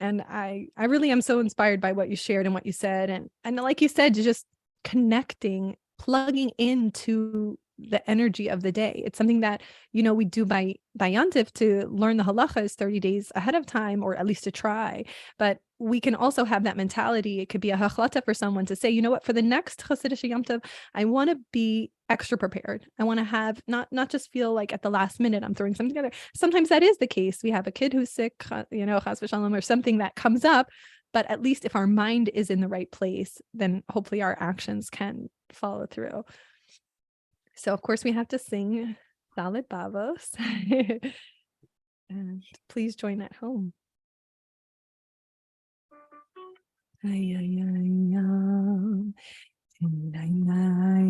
And I really am so inspired by what you shared and what you said. And like you said, just connecting, plugging into the energy of the day. It's something that, we do by Yantif to learn the halachas 30 days ahead of time, or at least to try. But we can also have that mentality. It could be a hachlata for someone to say, you know what, for the next Hasidic Yom Tov, I want to be extra prepared. I want to have not just feel like at the last minute I'm throwing something together. Sometimes that is the case. We have a kid who's sick, chas v'shalom, or something that comes up. But at least if our mind is in the right place, then hopefully our actions can follow through. So of course we have to sing Dalet Bavos. And please join at home. Ay, ay, ay, yum. Ay, ay, ay,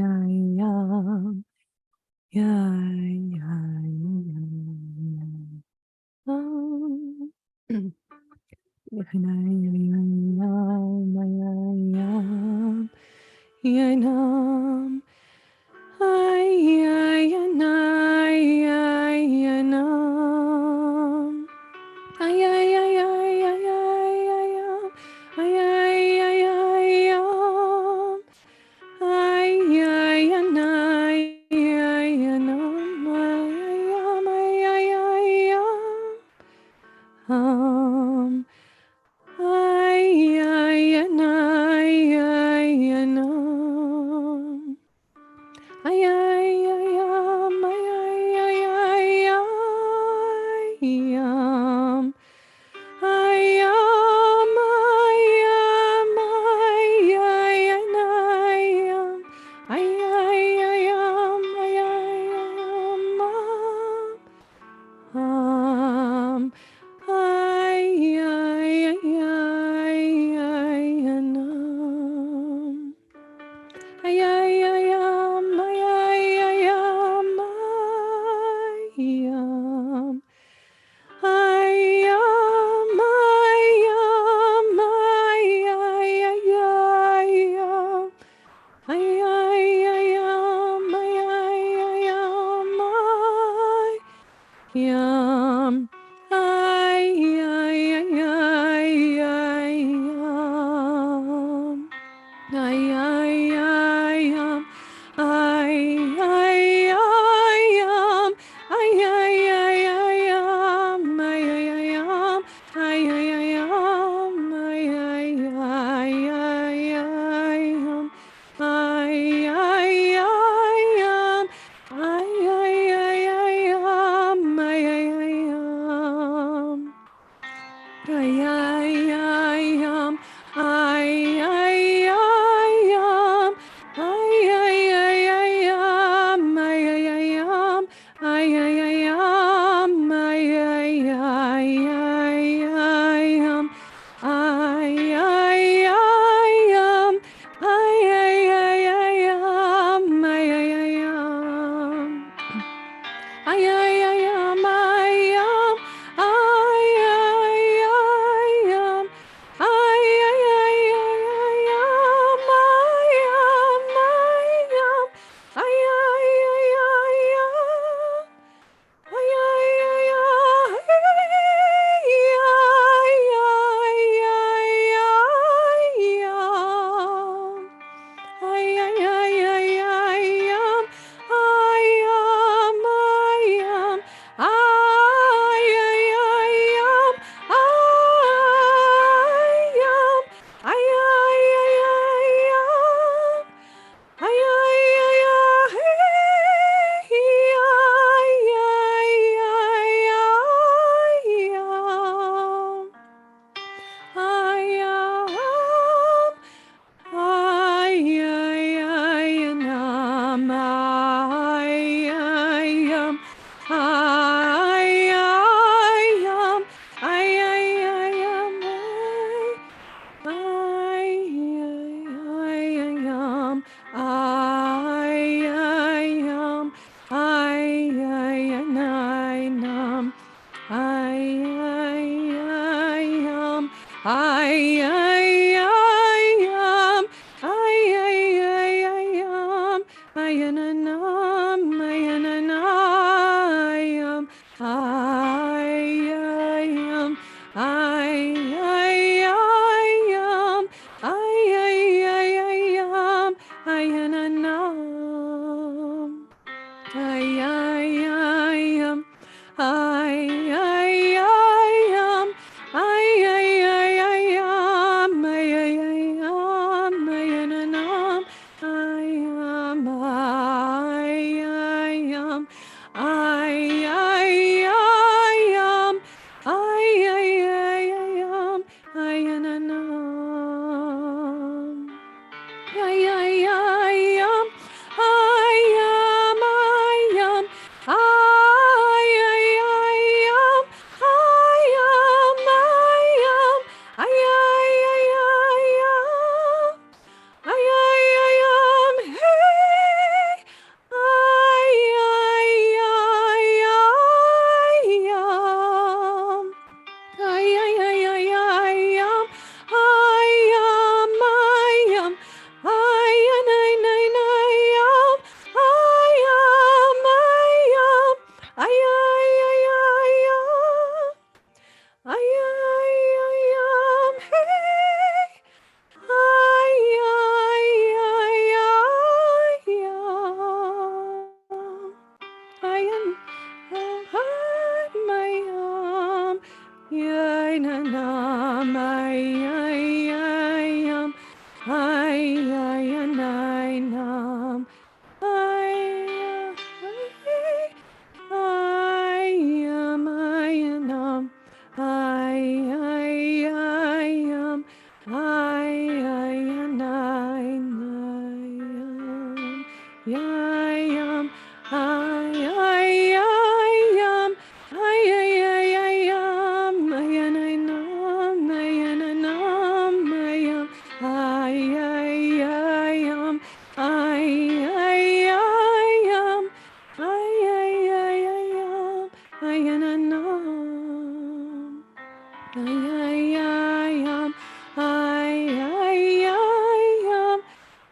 ay, yum. Ay, ay, ay, yum. Ay, ay, ay, yum. Ay, ay, yum. Ay, yum. Ay, ay, ay, ay, ay, yum. Ay, ay, ay, ay, ay, ay, ay, yum. Ay, ay, ay, ay, yum. Ay, ay, ay, ay, ay, yum. Ay, ay, ay, yum. Ay, ay, ay, ay, yum. Ay, ay, ay, yum. Ay, ay, ay, ay, ay, yum. Ay, yum, ay, yum, ay, ay, ay, yum. Ay, ay, ay, yum, ay, ay, yum. Ay, ay, ay, ay, yum. Ay, ay, ay, yum, ay, ay, ay, yum, ay, yum. Ay, yum, ay, yum, ay, ay, ay, ay, yum. Ay, ay, ay, yum, ay, ay, ay, yum, ay, yum. Ay, ay, ay, ay, ay, yum. Ay, ay, ay, yum. Ay, ay, ay, yum. Ay, ay, ay, ay, yum. Ay, ay, ay, yum. Ay, ay, ay, yum. Ay, ay, ay, ay, ay, yum. Ay, ay, ay, yum. Ay, ay, ay, ay, yum. Ay, ay, ay, yum. Ay, ay, ay, yum. Ay, ay, ay, yum. Ay, ay, Ayananam, ayananayam, ayayam, ayayayam, ayayayam, ayananam, ayayayam, ayayayam, ayayayam, ayayayam, ayananam, ayam, ayayam, ayayayam, ayayayam, ayananam. Ayayayam, ayam, ayam, ayayayam, ayam, ayam, ayayayam, ayayayam, hey, ayayayam. Ay, ay, ay, ay, ay, ayam, ayam, ayan, ay, nay, nay, ayam, ayam, ay, ay, ay, ayam, ay, ay, ayam, hey, ay, ay, ay, ayam. Ayan, mayam, yay na nam, ay, ayam, ay, ayan, ay, nam, ay, ayam, ayanam, ay, ayam, ay, ayan, ay, nayam, yayam, ay, ay, ayam, ay, ay, ay, ayam, ayan, ay, nam, ayan, nam, ayam, ay, ay, ayam, ay, ay, ayam, ay, ay, ay, ayam, ayan, nam. Ay, ay, ay, ay, ay,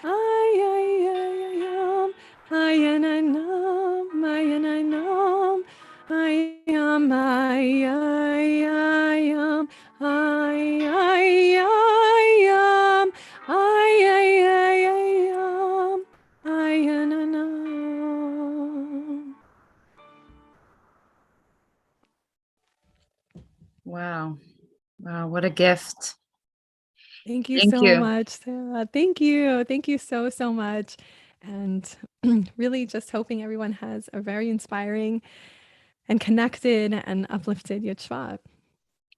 ay, ay, ay, ay, ayananam, ayananam, ayam, ay, ay, ayam, ay, ay, ayam, ay, ay, ay, ayam, ayananam. Wow. Wow, what a gift. Thank you Thank so you. much, Sarah. Thank you. Thank you so, so much. And really just hoping everyone has a very inspiring and connected and uplifted Yud Shvat.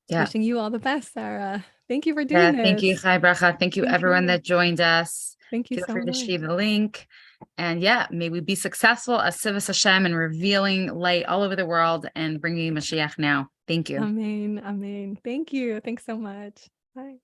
Yeah. Wishing you all the best, Sarah. Thank you for Yeah. doing Thank you, this. Chai Bracha. Thank you, Thank everyone you. that joined us. Thank you Feel so free to much. share the link. And yeah, may we be successful as Sivas Hashem and revealing light all over the world and bringing Mashiach now. Thank you. Amen. Amen. Thank you. Thanks so much. Bye.